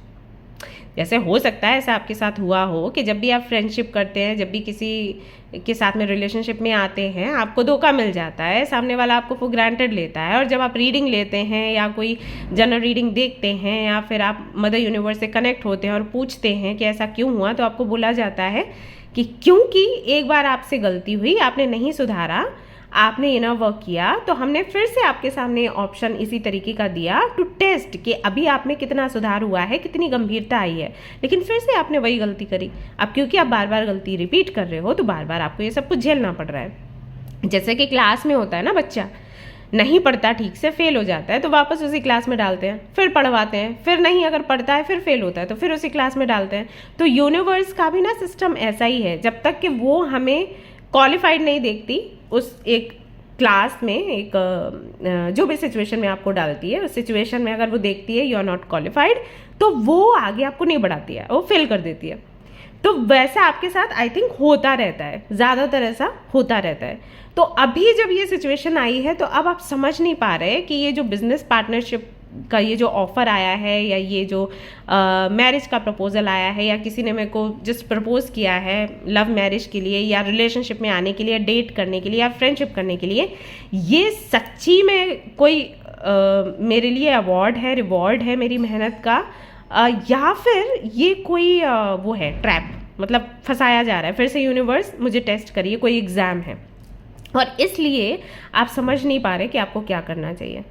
जैसे हो सकता है ऐसा आपके साथ हुआ हो कि जब भी आप फ्रेंडशिप करते हैं, जब भी किसी के साथ में रिलेशनशिप में आते हैं, आपको धोखा मिल जाता है, सामने वाला आपको फॉर ग्रांटेड लेता है, और जब आप रीडिंग लेते हैं या कोई जनरल रीडिंग देखते हैं या फिर आप मदर यूनिवर्स से कनेक्ट होते हैं और पूछते हैं कि ऐसा क्यों हुआ, तो आपको बोला जाता है कि क्योंकि एक बार आपसे गलती हुई, आपने नहीं सुधारा, आपने इनर वर्क किया, तो हमने फिर से आपके सामने ऑप्शन इसी तरीके का दिया टू टेस्ट कि अभी आप में कितना सुधार हुआ है, कितनी गंभीरता आई है, लेकिन फिर से आपने वही गलती करी। अब क्योंकि आप बार बार गलती रिपीट कर रहे हो, तो बार बार आपको ये सब कुछ झेलना पड़ रहा है। जैसे कि क्लास में होता है ना, बच्चा नहीं पढ़ता ठीक से, फेल हो जाता है, तो वापस उसी क्लास में डालते हैं, फिर पढ़वाते हैं, फिर नहीं अगर पढ़ता है फिर फेल होता है तो फिर उसी क्लास में डालते हैं। तो यूनिवर्स का भी ना सिस्टम ऐसा ही है, जब तक कि वो हमें क्वालिफाइड नहीं देखती उस एक क्लास में, एक जो भी सिचुएशन में आपको डालती है, उस सिचुएशन में अगर वो देखती है यू आर नॉट क्वालिफाइड, तो वो आगे आपको नहीं बढ़ाती है, वो फेल कर देती है। तो वैसा आपके साथ आई थिंक होता रहता है, ज़्यादातर ऐसा होता रहता है। तो अभी जब ये सिचुएशन आई है, तो अब आप समझ नहीं पा रहे कि ये जो बिजनेस पार्टनरशिप का ये जो ऑफ़र आया है, या ये जो मैरिज का प्रपोजल आया है, या किसी ने मेरे को जस्ट प्रपोज किया है लव मैरिज के लिए, या रिलेशनशिप में आने के लिए, डेट करने के लिए, या फ्रेंडशिप करने के लिए, ये सच्ची में कोई मेरे लिए अवार्ड है, रिवॉर्ड है मेरी मेहनत का, या फिर ये कोई वो है ट्रैप, मतलब फंसाया जा रहा है, फिर से यूनिवर्स मुझे टेस्ट करिए, कोई एग्ज़ाम है, और इसलिए आप समझ नहीं पा रहे कि आपको क्या करना चाहिए।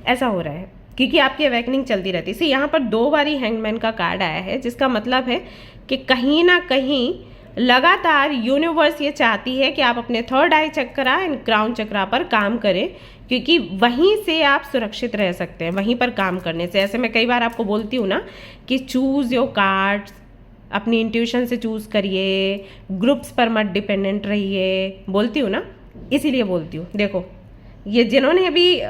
ऐसा हो रहा है क्योंकि आपकी अवेकनिंग चलती रहती है। सी यहाँ पर 2 बारी हैंगमैन का कार्ड आया है, जिसका मतलब है कि कहीं ना कहीं लगातार यूनिवर्स ये चाहती है कि आप अपने third eye chakra and crown chakra पर काम करें, क्योंकि वहीं से आप सुरक्षित रह सकते हैं, वहीं पर काम करने से। ऐसे मैं कई बार आपको बोलती हूँ ना कि चूज़ योर कार्ड्स, अपनी इंट्यूशन से चूज़ करिए, ग्रुप्स पर मत डिपेंडेंट रहिए, बोलती हूँ ना, इसीलिए बोलती हूँ। देखो ये जिन्होंने अभी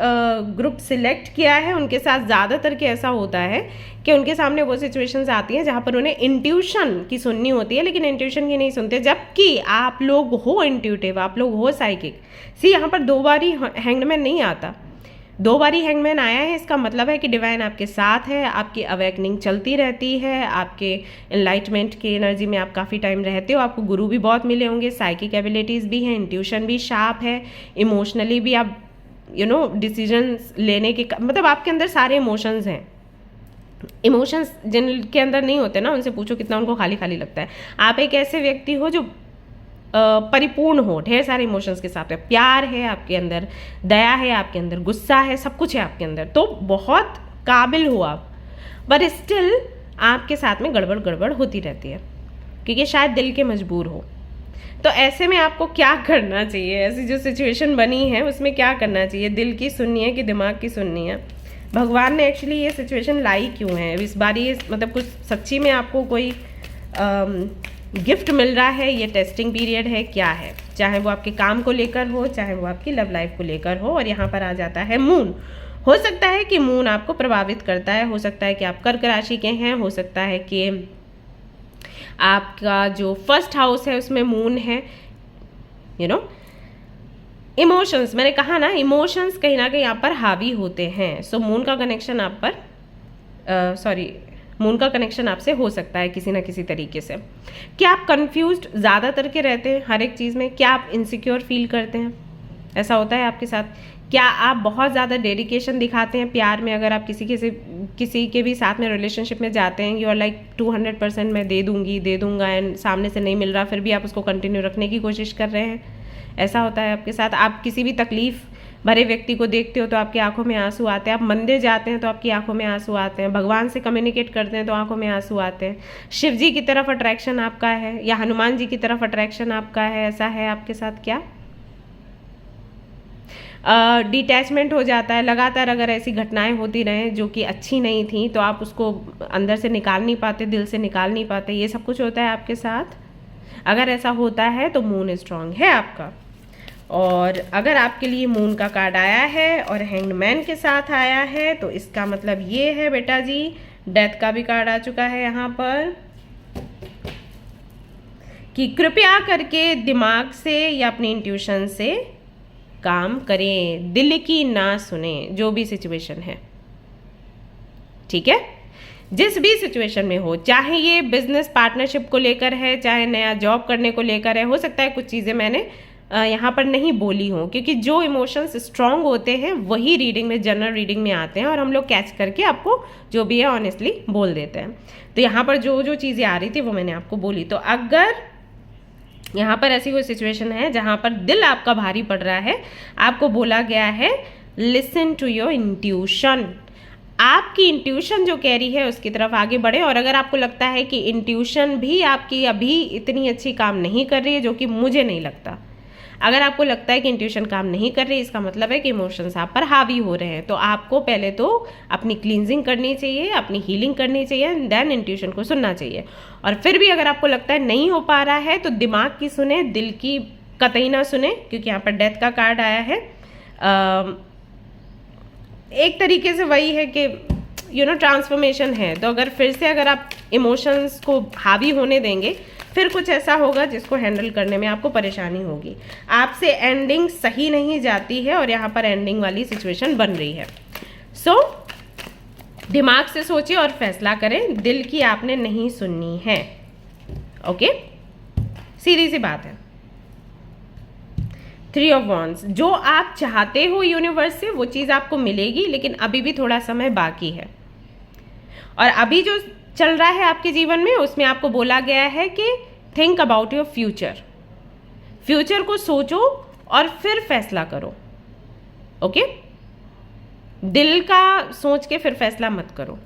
ग्रुप सिलेक्ट किया है, उनके साथ ज़्यादातर के ऐसा होता है कि उनके सामने वो सिचुएशंस आती हैं जहाँ पर उन्हें इंट्यूशन की सुननी होती है, लेकिन इंट्यूशन की नहीं सुनते, जबकि आप लोग हो इंट्यूटिव, आप लोग हो साइकिक। सी यहाँ पर 2 बारी हैंगमैन नहीं आता, 2 बारी हैंगमैन आया है, इसका मतलब है कि डिवाइन आपके साथ है, आपकी अवेकनिंग चलती रहती है, आपके एनलाइटमेंट की एनर्जी में आप काफ़ी टाइम रहते हो, आपको गुरु भी बहुत मिले होंगे, साइकिक एबिलिटीज़ भी हैं, इंट्यूशन भी शार्प है, इमोशनली भी आप डिसीजंस लेने के मतलब आपके अंदर सारे इमोशंस हैं। इमोशंस जिनके अंदर नहीं होते ना, उनसे पूछो कितना उनको खाली खाली लगता है। आप एक ऐसे व्यक्ति हो जो परिपूर्ण हो ढेर सारे इमोशंस के साथ, प्यार है आपके अंदर, दया है आपके अंदर, गुस्सा है, सब कुछ है आपके अंदर, तो बहुत काबिल हो आप, पर स्टिल आपके साथ में गड़बड़ गड़बड़ होती रहती है, क्योंकि शायद दिल के मजबूर हो। तो ऐसे में आपको क्या करना चाहिए, ऐसी जो सिचुएशन बनी है उसमें क्या करना चाहिए, दिल की सुननी है कि दिमाग की सुननी है? भगवान ने एक्चुअली ये सिचुएशन लाई क्यों है इस बार, ये मतलब कुछ सच्ची में आपको कोई गिफ्ट मिल रहा है, ये टेस्टिंग पीरियड है, क्या है? चाहे वो आपके काम को लेकर हो, चाहे वो आपकी लव लाइफ को लेकर हो। और यहाँ पर आ जाता है मून। हो सकता है कि मून आपको प्रभावित करता है, हो सकता है कि आप कर्क राशि के हैं, हो सकता है कि आपका जो फर्स्ट हाउस है उसमें मून है। इमोशंस, मैंने कहा ना, इमोशंस कहीं ना कहीं आप पर हावी होते हैं। सो मून का कनेक्शन आप पर मून का कनेक्शन आपसे हो सकता है किसी ना किसी तरीके से। क्या आप कंफ्यूज्ड ज़्यादातर के रहते हैं हर एक चीज़ में? क्या आप इनसिक्योर फील करते हैं? ऐसा होता है आपके साथ? क्या आप बहुत ज़्यादा डेडिकेशन दिखाते हैं प्यार में? अगर आप किसी के भी साथ में रिलेशनशिप में जाते हैं, यू आर लाइक 200% मैं दे दूंगा, एंड सामने से नहीं मिल रहा, फिर भी आप उसको कंटिन्यू रखने की कोशिश कर रहे हैं। ऐसा होता है आपके साथ? आप किसी भी तकलीफ भरे व्यक्ति को देखते हो तो आपकी आंखों में आंसू आते हैं, आप मंदिर जाते हैं तो आपकी आंखों में आंसू आते हैं, भगवान से कम्युनिकेट करते हैं तो आंखों में आंसू आते हैं, शिव जी की तरफ अट्रैक्शन आपका है या हनुमान जी की तरफ अट्रैक्शन आपका है, ऐसा है आपके साथ क्या? डिटैचमेंट हो जाता है लगातार। अगर ऐसी घटनाएं होती रहें जो कि अच्छी नहीं थी, तो आप उसको अंदर से निकाल नहीं पाते, दिल से निकाल नहीं पाते, ये सब कुछ होता है आपके साथ। अगर ऐसा होता है तो मून स्ट्रांग है आपका। और अगर आपके लिए मून का कार्ड आया है और हैंगमैन के साथ आया है, तो इसका मतलब ये है बेटा जी, डेथ का भी कार्ड आ चुका है यहाँ पर, कि कृपया करके दिमाग से या अपनी इंट्यूशन से काम करें, दिल की ना सुने, जो भी सिचुएशन है, ठीक है? जिस भी सिचुएशन में हो, चाहे ये बिजनेस पार्टनरशिप को लेकर है, चाहे नया जॉब करने को लेकर है, हो सकता है कुछ चीज़ें मैंने यहाँ पर नहीं बोली हूँ, क्योंकि जो इमोशंस स्ट्रांग होते हैं वही रीडिंग में, जनरल रीडिंग में आते हैं और हम लोग कैच करके आपको जो भी है ऑनेस्टली बोल देते हैं। तो यहाँ पर जो जो चीज़ें आ रही थी वो मैंने आपको बोली। तो अगर यहाँ पर ऐसी कोई सिचुएशन है जहाँ पर दिल आपका भारी पड़ रहा है, आपको बोला गया है लिसन टू योर इंट्यूशन। आपकी इंट्यूशन जो कह रही है उसकी तरफ आगे बढ़े। और अगर आपको लगता है कि इंट्यूशन भी आपकी अभी इतनी अच्छी काम नहीं कर रही है, जो कि मुझे नहीं लगता, अगर आपको लगता है कि इंट्यूशन काम नहीं कर रही, इसका मतलब है कि इमोशंस आप पर हावी हो रहे हैं। तो आपको पहले तो अपनी क्लींजिंग करनी चाहिए, अपनी हीलिंग करनी चाहिए, एंड देन इंट्यूशन को सुनना चाहिए। और फिर भी अगर आपको लगता है नहीं हो पा रहा है तो दिमाग की सुने, दिल की कतई ना सुने, क्योंकि यहाँ पर डेथ का कार्ड आया है। एक तरीके से वही है कि ट्रांसफॉर्मेशन है। तो अगर फिर से अगर आप इमोशंस को हावी होने देंगे, फिर कुछ ऐसा होगा जिसको हैंडल करने में आपको परेशानी होगी। आपसे एंडिंग सही नहीं जाती है और यहाँ पर एंडिंग वाली सिचुएशन बन रही है। सो दिमाग से सोचिए और फैसला करें, दिल की आपने नहीं सुननी है। ओके, सीधी सी बात है। 3 ऑफ वॉन्ड्स, जो आप चाहते हो यूनिवर्स से वो चीज़ आपको मिलेगी, लेकिन अभी भी थोड़ा समय बाकी है। और अभी जो चल रहा है आपके जीवन में, उसमें आपको बोला गया है कि think about your future. Future को सोचो और फिर फैसला करो। ओके, दिल का सोच के फिर फैसला मत करो।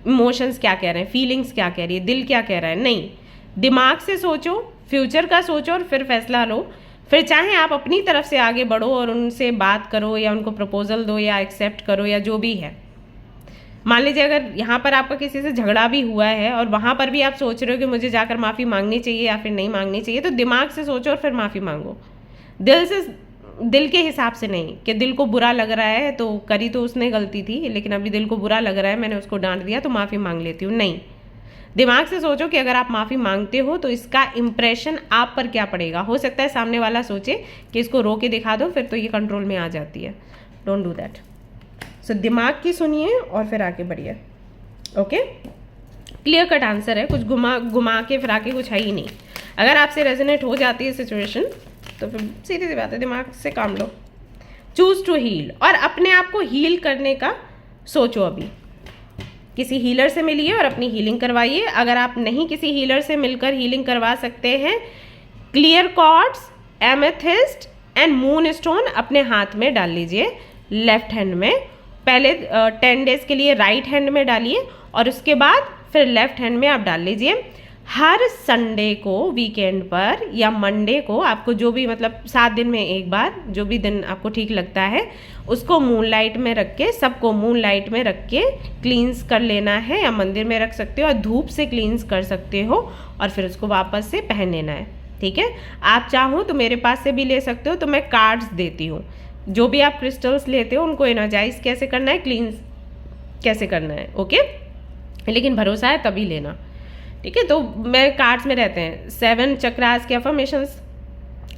इमोशंस क्या कह रहे हैं, फीलिंग्स क्या कह रही है, दिल क्या कह रहा है, नहीं, दिमाग से सोचो, फ्यूचर का सोचो और फिर फैसला लो। फिर चाहे आप अपनी तरफ से आगे बढ़ो और उनसे बात करो या उनको प्रपोजल दो या एक्सेप्ट करो या जो भी है। मान लीजिए अगर यहाँ पर आपका किसी से झगड़ा भी हुआ है और वहाँ पर भी आप सोच रहे हो कि मुझे जाकर माफ़ी मांगनी चाहिए या फिर नहीं मांगनी चाहिए, तो दिमाग से सोचो और फिर माफ़ी मांगो। दिल के हिसाब से नहीं कि दिल को बुरा लग रहा है तो करी तो उसने गलती थी, लेकिन अभी दिल को बुरा लग रहा है, मैंने उसको डांट दिया तो माफ़ी मांग लेती हूँ। नहीं, दिमाग से सोचो कि अगर आप माफ़ी मांगते हो तो इसका इम्प्रेशन आप पर क्या पड़ेगा। हो सकता है सामने वाला सोचे कि इसको रो के दिखा दो, फिर तो ये कंट्रोल में आ जाती है। Don't do that. सो दिमाग की सुनिए और फिर आगे बढ़िए। ओके, क्लियर कट आंसर है, कुछ घुमा के फिरा के कुछ है ही नहीं। अगर आपसे रेजोनेट हो जाती है सिचुएशन तो फिर सीधी सी बात है, दिमाग से काम लो। चूज टू हील, और अपने आप को हील करने का सोचो। अभी किसी हीलर से मिलिए और अपनी हीलिंग करवाइए। अगर आप नहीं किसी हीलर से मिलकर हीलिंग करवा सकते हैं, clear quartz, amethyst and moon stone अपने हाथ में डाल लीजिए, लेफ्ट हैंड में। पहले 10 डेज के लिए राइट हैंड में डालिए और उसके बाद फिर लेफ्ट हैंड में आप डाल लीजिए। हर संडे को, वीकेंड पर या मंडे को, आपको जो भी, मतलब 7 दिन में एक बार, जो भी दिन आपको ठीक लगता है, उसको मूनलाइट में रख के, सबको मूनलाइट में रख के क्लींस कर लेना है। या मंदिर में रख सकते हो और धूप से क्लींस कर सकते हो और फिर उसको वापस से पहन लेना है। ठीक है, आप चाहो तो मेरे पास से भी ले सकते हो, तो मैं कार्ड्स देती हूँ। जो भी आप क्रिस्टल्स लेते हो उनको एनर्जाइज कैसे करना है, क्लींस कैसे करना है। ओके, लेकिन भरोसा है तभी लेना। ठीक है, तो मैं कार्ड्स में रहते हैं 7 चक्रास के अफर्मेशंस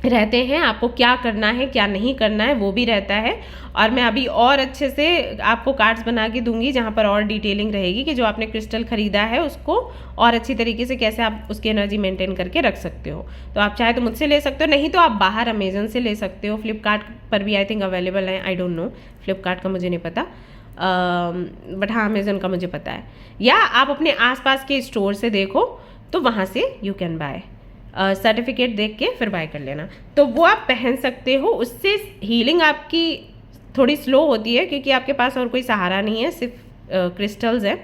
रहते हैं, आपको क्या करना है क्या नहीं करना है वो भी रहता है। और मैं अभी और अच्छे से आपको कार्ड्स बना के दूंगी जहाँ पर और डिटेलिंग रहेगी कि जो आपने क्रिस्टल खरीदा है उसको और अच्छी तरीके से कैसे आप उसकी एनर्जी मेंटेन करके रख सकते हो। तो आप चाहे तो मुझसे ले सकते हो, नहीं तो आप बाहर अमेजन से ले सकते हो। फ्लिपकार्ट पर भी आई थिंक अवेलेबल है, आई डोंट नो, फ्लिपकार्ट का मुझे नहीं पता, बट हाँ अमेजन का मुझे पता है। या आप अपने आसपास के स्टोर से देखो तो वहाँ से यू कैन बाय, सर्टिफिकेट देख के फिर बाय कर लेना। तो वो आप पहन सकते हो, उससे हीलिंग आपकी थोड़ी स्लो होती है क्योंकि आपके पास और कोई सहारा नहीं है, सिर्फ क्रिस्टल्स है,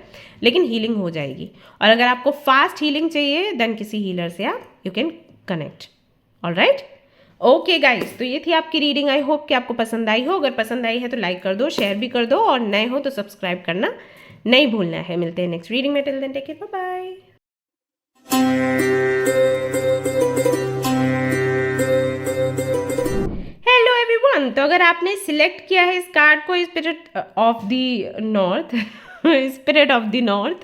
लेकिन हीलिंग हो जाएगी। और अगर आपको फास्ट हीलिंग चाहिए देन किसी हीलर से आप you can connect. Alright, okay guys, तो ये थी आपकी रीडिंग। आई होप कि आपको पसंद आई हो। अगर पसंद आई है तो लाइक कर दो, शेयर भी कर दो, और नए हो तो सब्सक्राइब करना नहीं भूलना है। मिलते हैं नेक्स्ट रीडिंग में, till then take care, bye bye. Hello everyone, तो अगर आपने सिलेक्ट किया है इस कार्ड को, spirit of the north spirit of the north,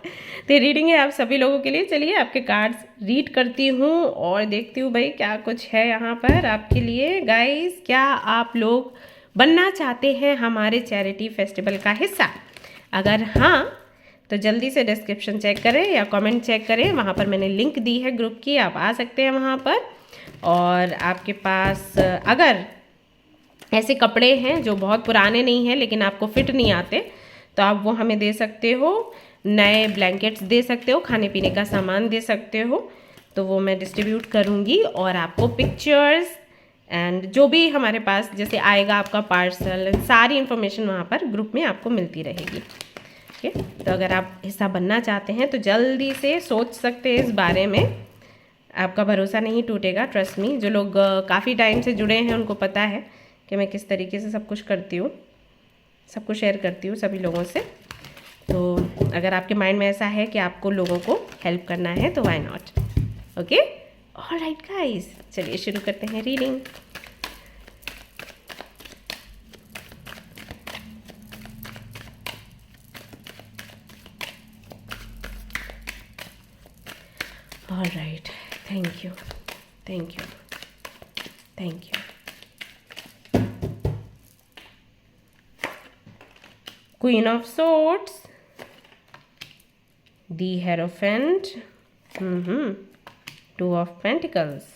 तो रीडिंग है आप सभी लोगों के लिए। चलिए आपके कार्ड्स रीड करती हूँ और देखती हूँ भाई क्या कुछ है यहाँ पर आपके लिए। गाइस, क्या आप लोग बनना चाहते हैं हमारे चैरिटी फेस्टिवल का हिस्सा? अगर हाँ तो जल्दी से डिस्क्रिप्शन चेक करें या कमेंट चेक करें, वहाँ पर मैंने लिंक दी है ग्रुप की, आप आ सकते हैं वहाँ पर। और आपके पास अगर ऐसे कपड़े हैं जो बहुत पुराने नहीं हैं लेकिन आपको फिट नहीं आते, तो आप वो हमें दे सकते हो, नए ब्लैंकेट्स दे सकते हो, खाने पीने का सामान दे सकते हो, तो वो मैं डिस्ट्रीब्यूट करूँगी और आपको पिक्चर्स एंड जो भी हमारे पास जैसे आएगा आपका पार्सल, सारी इन्फॉर्मेशन वहाँ पर ग्रुप में आपको मिलती रहेगी। ओके, तो अगर आप हिस्सा बनना चाहते हैं तो जल्दी से सोच सकते हैं इस बारे में, आपका भरोसा नहीं टूटेगा, ट्रस्ट मी। जो लोग काफ़ी टाइम से जुड़े हैं उनको पता है कि मैं किस तरीके से सब कुछ करती हूँ, सब कुछ शेयर करती हूँ सभी लोगों से। तो अगर आपके माइंड में ऐसा है कि आपको लोगों को हेल्प करना है तो why not. Okay, alright guys, चलिए शुरू करते हैं reading. Alright, thank you, thank you, thank you. Queen of Swords, the Hierophant, Two of Pentacles,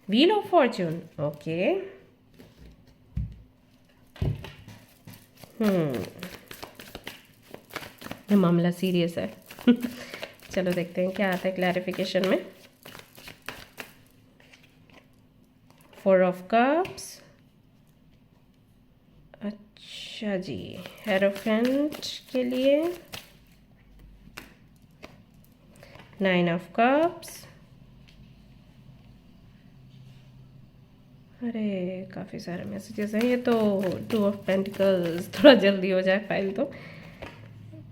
Wheel of Fortune, okay, ये मामला सीरियस है। चलो देखते हैं क्या आता है क्लैरिफिकेशन में। Four of Cups, अच्छा जी, हेरोफेंट के लिए नाइन ऑफ कप्स, अरे काफ़ी सारे मैसेजेस हैं, ये तो टू ऑफ पेंटिकल्स, थोड़ा जल्दी हो जाए फाइल तो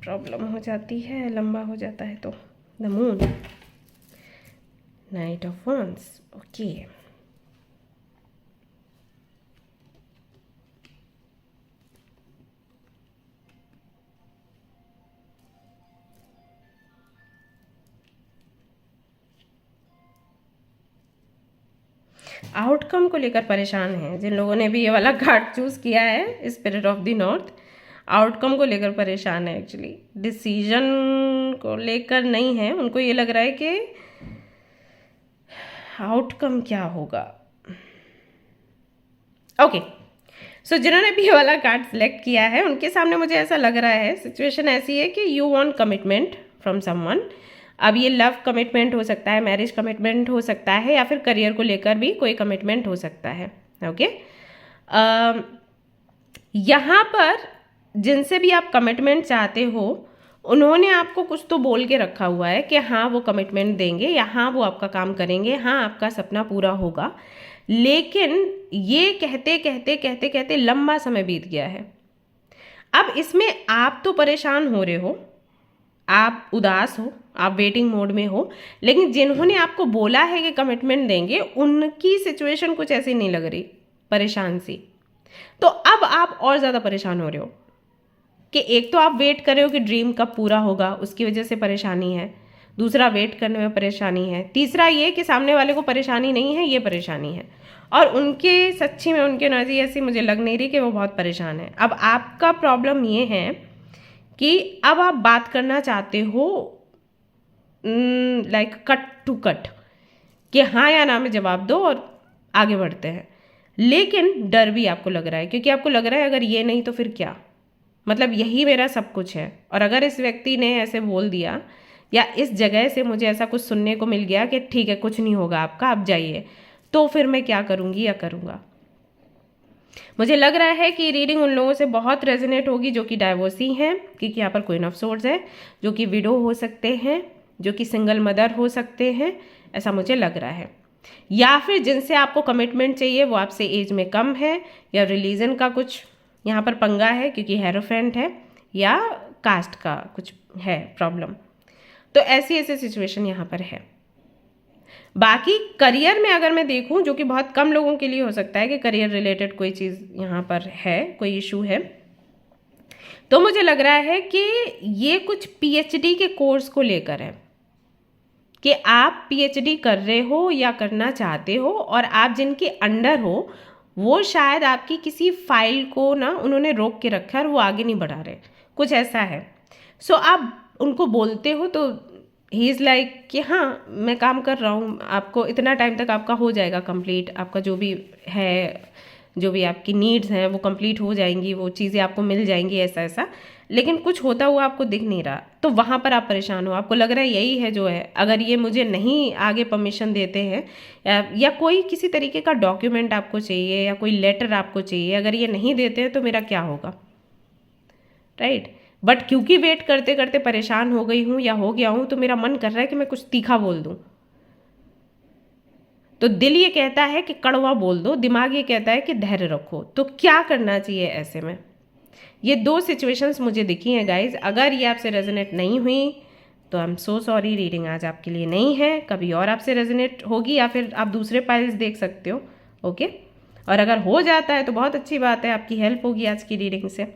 प्रॉब्लम हो जाती है, लंबा हो जाता है तो। The moon, knight of wands, okay, outcome को लेकर परेशान हैं जिन लोगों ने भी ये वाला कार्ड चूज़ किया है, spirit of the north, outcome को लेकर परेशान है। एक्चुअली डिसीजन को लेकर नहीं है, उनको ये लग रहा है कि आउटकम क्या होगा। ओके, सो जिन्होंने भी ये वाला कार्ड सिलेक्ट किया है उनके सामने मुझे ऐसा लग रहा है, सिचुएशन ऐसी है कि you want commitment from someone. अब ये लव कमिटमेंट हो सकता है, मैरिज कमिटमेंट हो सकता है, या फिर करियर को लेकर भी कोई कमिटमेंट हो सकता है। ओके, यहाँ पर जिनसे भी आप कमिटमेंट चाहते हो उन्होंने आपको कुछ तो बोल के रखा हुआ है कि हाँ वो कमिटमेंट देंगे, या हाँ वो आपका काम करेंगे, हाँ आपका सपना पूरा होगा। लेकिन ये कहते कहते कहते कहते लंबा समय बीत गया है। अब इसमें आप तो परेशान हो रहे हो, आप उदास हो, आप वेटिंग मोड में हो, लेकिन जिन्होंने आपको बोला है कि कमिटमेंट देंगे उनकी सिचुएशन कुछ ऐसी नहीं लग रही, परेशान सी। तो अब आप और ज़्यादा परेशान हो रहे हो कि एक तो आप वेट कर रहे हो कि ड्रीम कब पूरा होगा, उसकी वजह से परेशानी है, दूसरा वेट करने में परेशानी है, तीसरा ये कि सामने वाले को परेशानी नहीं है, ये परेशानी है। और उनके सच्ची में उनकी एनर्जी ऐसी मुझे लग नहीं रही कि वो बहुत परेशान है। अब आपका प्रॉब्लम ये है कि अब आप बात करना चाहते हो लाइक कट टू कट, कि हाँ या ना में जवाब दो और आगे बढ़ते हैं। लेकिन डर भी आपको लग रहा है, क्योंकि आपको लग रहा है अगर ये नहीं तो फिर क्या, मतलब यही मेरा सब कुछ है। और अगर इस व्यक्ति ने ऐसे बोल दिया या इस जगह से मुझे ऐसा कुछ सुनने को मिल गया कि ठीक है कुछ नहीं होगा आपका, आप जाइए, तो फिर मैं क्या करूँगी या करूँगा। मुझे लग रहा है कि रीडिंग उन लोगों से बहुत रेजोनेट होगी जो कि डाइवोर्सी हैं, क्योंकि यहाँ पर क्वीन ऑफ सोर्ड्स है, जो कि विडो हो सकते हैं, जो कि सिंगल मदर हो सकते हैं, ऐसा मुझे लग रहा है। या फिर जिनसे आपको कमिटमेंट चाहिए वो आपसे एज में कम है, या रिलीजन का कुछ यहाँ पर पंगा है क्योंकि हेरोफेंट है, या कास्ट का कुछ है प्रॉब्लम। तो ऐसी ऐसी सिचुएशन यहाँ पर है। बाकी करियर में अगर मैं देखूं, जो कि बहुत कम लोगों के लिए हो सकता है कि करियर रिलेटेड कोई चीज़ यहाँ पर है, कोई इशू है, तो मुझे लग रहा है कि ये कुछ पीएचडी के कोर्स को लेकर है, कि आप पीएचडी कर रहे हो या करना चाहते हो, और आप जिनके अंडर हो वो शायद आपकी किसी फाइल को ना उन्होंने रोक के रखा है और वो आगे नहीं बढ़ा रहे, कुछ ऐसा है। सो आप उनको बोलते हो तो ही इज़ लाइक कि हाँ मैं काम कर रहा हूँ, आपको इतना टाइम तक आपका हो जाएगा कंप्लीट, आपका जो भी है, जो भी आपकी नीड्स हैं वो कंप्लीट हो जाएंगी, वो चीज़ें आपको मिल जाएंगी, ऐसा ऐसा। लेकिन कुछ होता हुआ आपको दिख नहीं रहा, तो वहाँ पर आप परेशान हो, आपको लग रहा है यही है जो है, अगर ये मुझे नहीं आगे परमिशन देते हैं या कोई किसी तरीके का डॉक्यूमेंट आपको चाहिए या कोई लेटर आपको चाहिए, अगर ये नहीं देते हैं तो मेरा क्या होगा, राइट। बट क्योंकि वेट करते करते परेशान हो गई हूँ या हो गया हूँ, तो मेरा मन कर रहा है कि मैं कुछ तीखा बोल दूँ। तो दिल ये कहता है कि कड़वा बोल दो, दिमाग ये कहता है कि धैर्य रखो। तो क्या करना चाहिए ऐसे में? ये दो सिचुएशंस मुझे दिखी हैं गाइज। अगर ये आपसे रेजोनेट नहीं हुई तो I am so sorry, reading आज आपके लिए नहीं है, कभी और आपसे रेजोनेट होगी या फिर आप दूसरे पाइल्स देख सकते हो, ओके। और अगर हो जाता है तो बहुत अच्छी बात है, आपकी हेल्प होगी आज की रीडिंग से।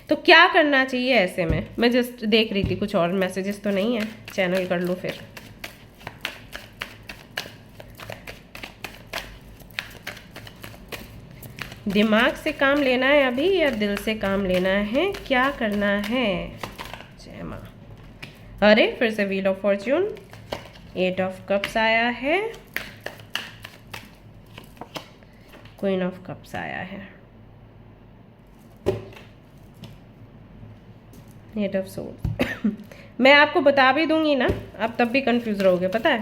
तो क्या करना चाहिए ऐसे में? मैं जस्ट देख रही थी कुछ और मैसेजेस तो नहीं है, चैनल कर लूँ फिर। दिमाग से काम लेना है अभी या दिल से काम लेना है, क्या करना है? जय माँ। अरे फिर से wheel of Fortune, 8 of cups आया है, क्वीन ऑफ कप्स आया है, 8 ऑफ सोर्ड्स। मैं आपको बता भी दूंगी ना, आप तब भी कंफ्यूज रहोगे, पता है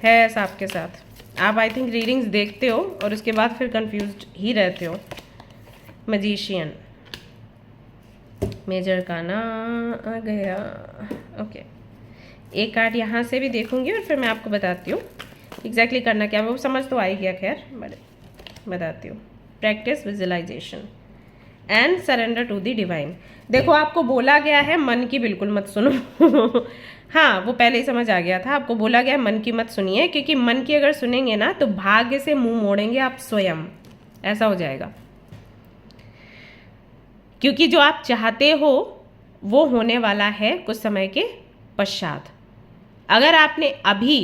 ऐसा आपके साथ। आप आई थिंक रीडिंग्स देखते हो और उसके बाद फिर कंफ्यूज्ड ही रहते हो। मैजिशियन, मेजर का ना आ गया, ओके। एक कार्ड यहाँ से भी देखूंगी और फिर मैं आपको बताती हूँ एग्जैक्टली करना क्या, वो समझ तो आ ही गया, खैर बताती हूँ। Practice visualization and surrender to the divine. देखो आपको बोला गया है मन की बिल्कुल मत सुनो। हाँ वो पहले ही समझ आ गया था, आपको बोला गया है मन की मत सुनिए, क्योंकि मन की अगर सुनेंगे ना तो भाग्य से मुंह मोड़ेंगे आप स्वयं, ऐसा हो जाएगा। क्योंकि जो आप चाहते हो वो होने वाला है कुछ समय के पश्चात। अगर आपने अभी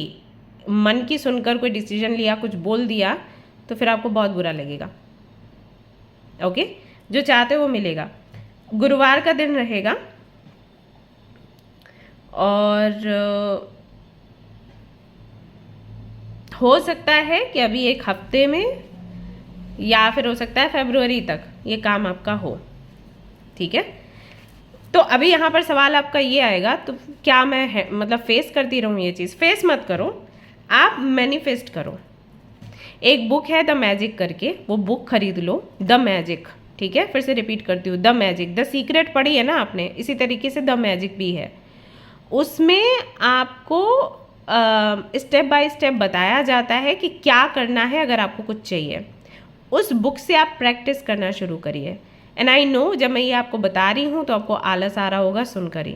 मन की सुनकर कोई डिसीजन लिया, कुछ बोल दिया, तो फिर आपको बहुत बुरा लगेगा, ओके। जो चाहते हो वो मिलेगा। गुरुवार का दिन रहेगा और हो सकता है कि अभी एक हफ्ते में या फिर हो सकता है फरवरी तक ये काम आपका हो, ठीक है। तो अभी यहाँ पर सवाल आपका ये आएगा, तो क्या मैं मतलब फेस करती रहूँ ये चीज़? फेस मत करो, आप मैनिफेस्ट करो। एक बुक है द मैजिक करके, वो बुक खरीद लो, द मैजिक, ठीक है। फिर से रिपीट करती हूँ, द मैजिक। द सीक्रेट पढ़ी है ना आपने, इसी तरीके से द मैजिक भी है। उसमें आपको स्टेप बाय स्टेप बताया जाता है कि क्या करना है अगर आपको कुछ चाहिए। उस बुक से आप प्रैक्टिस करना शुरू करिए। एंड आई नो जब मैं ये आपको बता रही हूँ तो आपको आलस आ रहा होगा सुनकर ही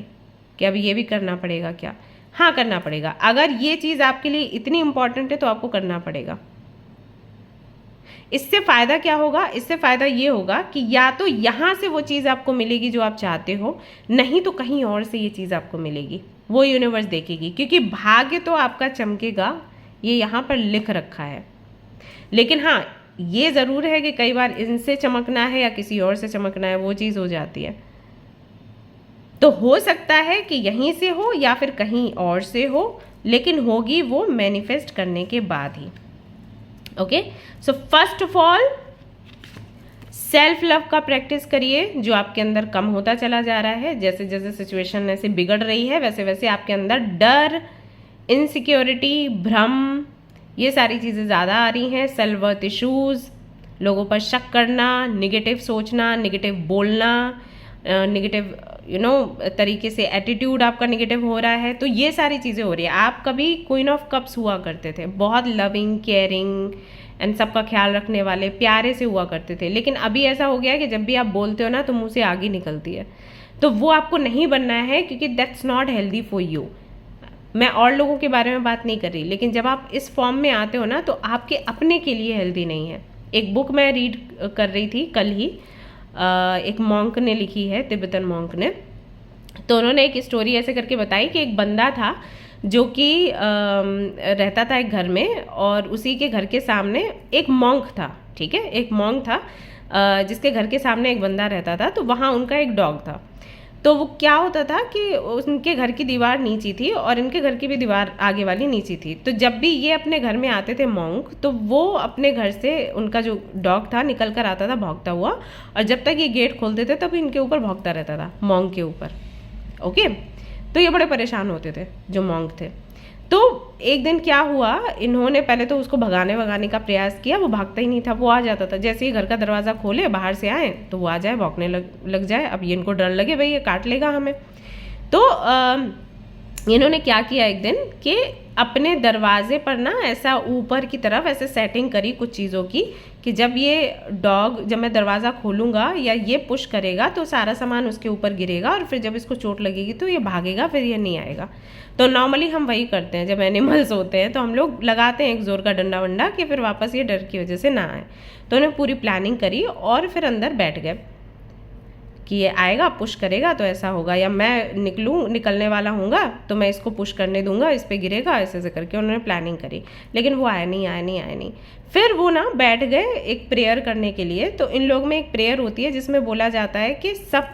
कि अब ये भी करना पड़ेगा क्या? हाँ करना पड़ेगा। अगर ये चीज़ आपके लिए इतनी इम्पॉर्टेंट है तो आपको करना पड़ेगा। इससे फ़ायदा क्या होगा? इससे फ़ायदा ये होगा कि या तो यहाँ से वो चीज़ आपको मिलेगी जो आप चाहते हो, नहीं तो कहीं और से ये चीज़ आपको मिलेगी, वो यूनिवर्स देखेगी। क्योंकि भाग्य तो आपका चमकेगा, ये यहाँ पर लिख रखा है। लेकिन हाँ ये ज़रूर है कि कई बार इनसे चमकना है या किसी और से चमकना है, वो चीज़ हो जाती है। तो हो सकता है कि यहीं से हो या फिर कहीं और से हो, लेकिन होगी वो मैनिफेस्ट करने के बाद ही, okay. So first of all self love का प्रैक्टिस करिए, जो आपके अंदर कम होता चला जा रहा है। जैसे जैसे सिचुएशन ऐसे बिगड़ रही है वैसे वैसे आपके अंदर डर, इनसिक्योरिटी, भ्रम, ये सारी चीज़ें ज़्यादा आ रही हैं। सेल्फ वर्थ इशूज़, लोगों पर शक करना, निगेटिव सोचना, निगेटिव बोलना, निगेटिव तरीके से एटीट्यूड आपका निगेटिव हो रहा है। तो ये सारी चीज़ें हो रही है। आप कभी क्वीन ऑफ कप्स हुआ करते थे, बहुत लविंग, केयरिंग एंड सबका ख्याल रखने वाले, प्यारे से हुआ करते थे। लेकिन अभी ऐसा हो गया है कि जब भी आप बोलते हो ना तो मुंह से आग ही निकलती है। तो वो आपको नहीं बनना है, क्योंकि that's not healthy for you. मैं और लोगों के बारे में बात नहीं कर रही, लेकिन जब आप इस फॉर्म में आते हो ना तो आपके अपने के लिए हेल्दी नहीं है। एक बुक मैं रीड कर रही थी कल ही, एक मॉन्क ने लिखी है, तिब्बतन मॉन्क ने। तो उन्होंने एक स्टोरी ऐसे करके बताई कि एक बंदा था जो कि रहता था एक घर में, और उसी के घर के सामने एक मॉन्क था, ठीक है, एक मॉन्क था जिसके घर के सामने एक बंदा रहता था। तो वहाँ उनका एक डॉग था। तो वो क्या होता था कि उनके घर की दीवार नीची थी और इनके घर की भी दीवार आगे वाली नीची थी। तो जब भी ये अपने घर में आते थे मॉन्क, तो वो अपने घर से उनका जो डॉग था निकल कर आता था भौंकता हुआ, और जब तक ये गेट खोलते थे तब इनके ऊपर भौंकता रहता था, मॉन्क के ऊपर। ओके, तो ये बड़े परेशान होते थे जो मॉन्क थे। तो एक दिन क्या हुआ, इन्होंने पहले तो उसको भगाने का प्रयास किया, वो भागता ही नहीं था, वो आ जाता था। जैसे ही घर का दरवाज़ा खोले, बाहर से आए तो वो आ जाए, भौंकने लग जाए। अब ये इनको डर लगे, भाई ये काट लेगा हमें। तो इन्होंने क्या किया एक दिन कि अपने दरवाजे पर ना ऐसा ऊपर की तरफ ऐसे सेटिंग करी कुछ चीज़ों की, कि जब मैं दरवाज़ा खोलूँगा या ये पुश करेगा तो सारा सामान उसके ऊपर गिरेगा, और फिर जब इसको चोट लगेगी तो ये भागेगा, फिर ये नहीं आएगा। तो नॉर्मली हम वही करते हैं, जब एनिमल्स होते हैं तो हम लोग लगाते हैं एक ज़ोर का डंडा वंडा कि फिर वापस ये डर की वजह से ना आए। तो उन्हें पूरी प्लानिंग करी और फिर अंदर बैठ गए कि ये आएगा, पुश करेगा तो ऐसा होगा, या मैं निकलने वाला हूँगा तो मैं इसको पुश करने दूंगा, इस पर गिरेगा, ऐसे ऐसे करके उन्होंने प्लानिंग करी। लेकिन वो आया नहीं। फिर वो ना बैठ गए एक प्रेयर करने के लिए। तो इन लोग में एक प्रेयर होती है जिसमें बोला जाता है कि सब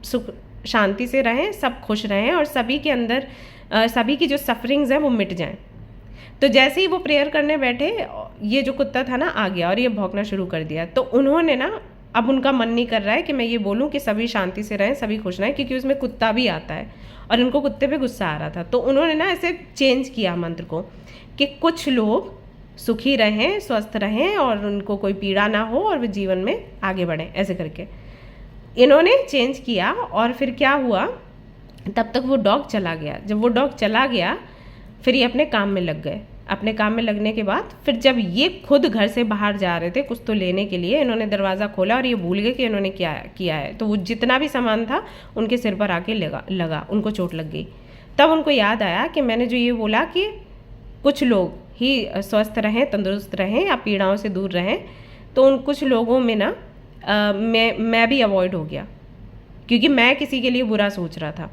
सुख शांति से रहें, सब खुश रहें, और सभी के अंदर सभी की जो सफरिंग्स हैं वो मिट जाएं। तो जैसे ही वो प्रेयर करने बैठे, ये जो कुत्ता था ना आ गया और ये भौंकना शुरू कर दिया। तो उन्होंने ना, अब उनका मन नहीं कर रहा है कि मैं ये बोलूं कि सभी शांति से रहें, सभी खुश रहें, क्योंकि उसमें कुत्ता भी आता है और इनको कुत्ते पे गुस्सा आ रहा था। तो उन्होंने ना ऐसे चेंज किया मंत्र को कि कुछ लोग सुखी रहें, स्वस्थ रहें, और उनको कोई पीड़ा ना हो, और वे जीवन में आगे बढ़ें, ऐसे करके इन्होंने चेंज किया। और फिर क्या हुआ, तब तक वो डॉग चला गया। जब वो डॉग चला गया, फिर ये अपने काम में लग गए। अपने काम में लगने के बाद फिर जब ये खुद घर से बाहर जा रहे थे कुछ तो लेने के लिए, इन्होंने दरवाज़ा खोला और ये भूल गए कि इन्होंने क्या किया है। तो वो जितना भी सामान था उनके सिर पर आके लगा, उनको चोट लग गई। तब उनको याद आया कि मैंने जो ये बोला कि कुछ लोग ही स्वस्थ रहें, तंदुरुस्त रहें, या पीड़ाओं से दूर रहें, तो उन कुछ लोगों में ना मैं भी अवॉइड हो गया, क्योंकि मैं किसी के लिए बुरा सोच रहा था।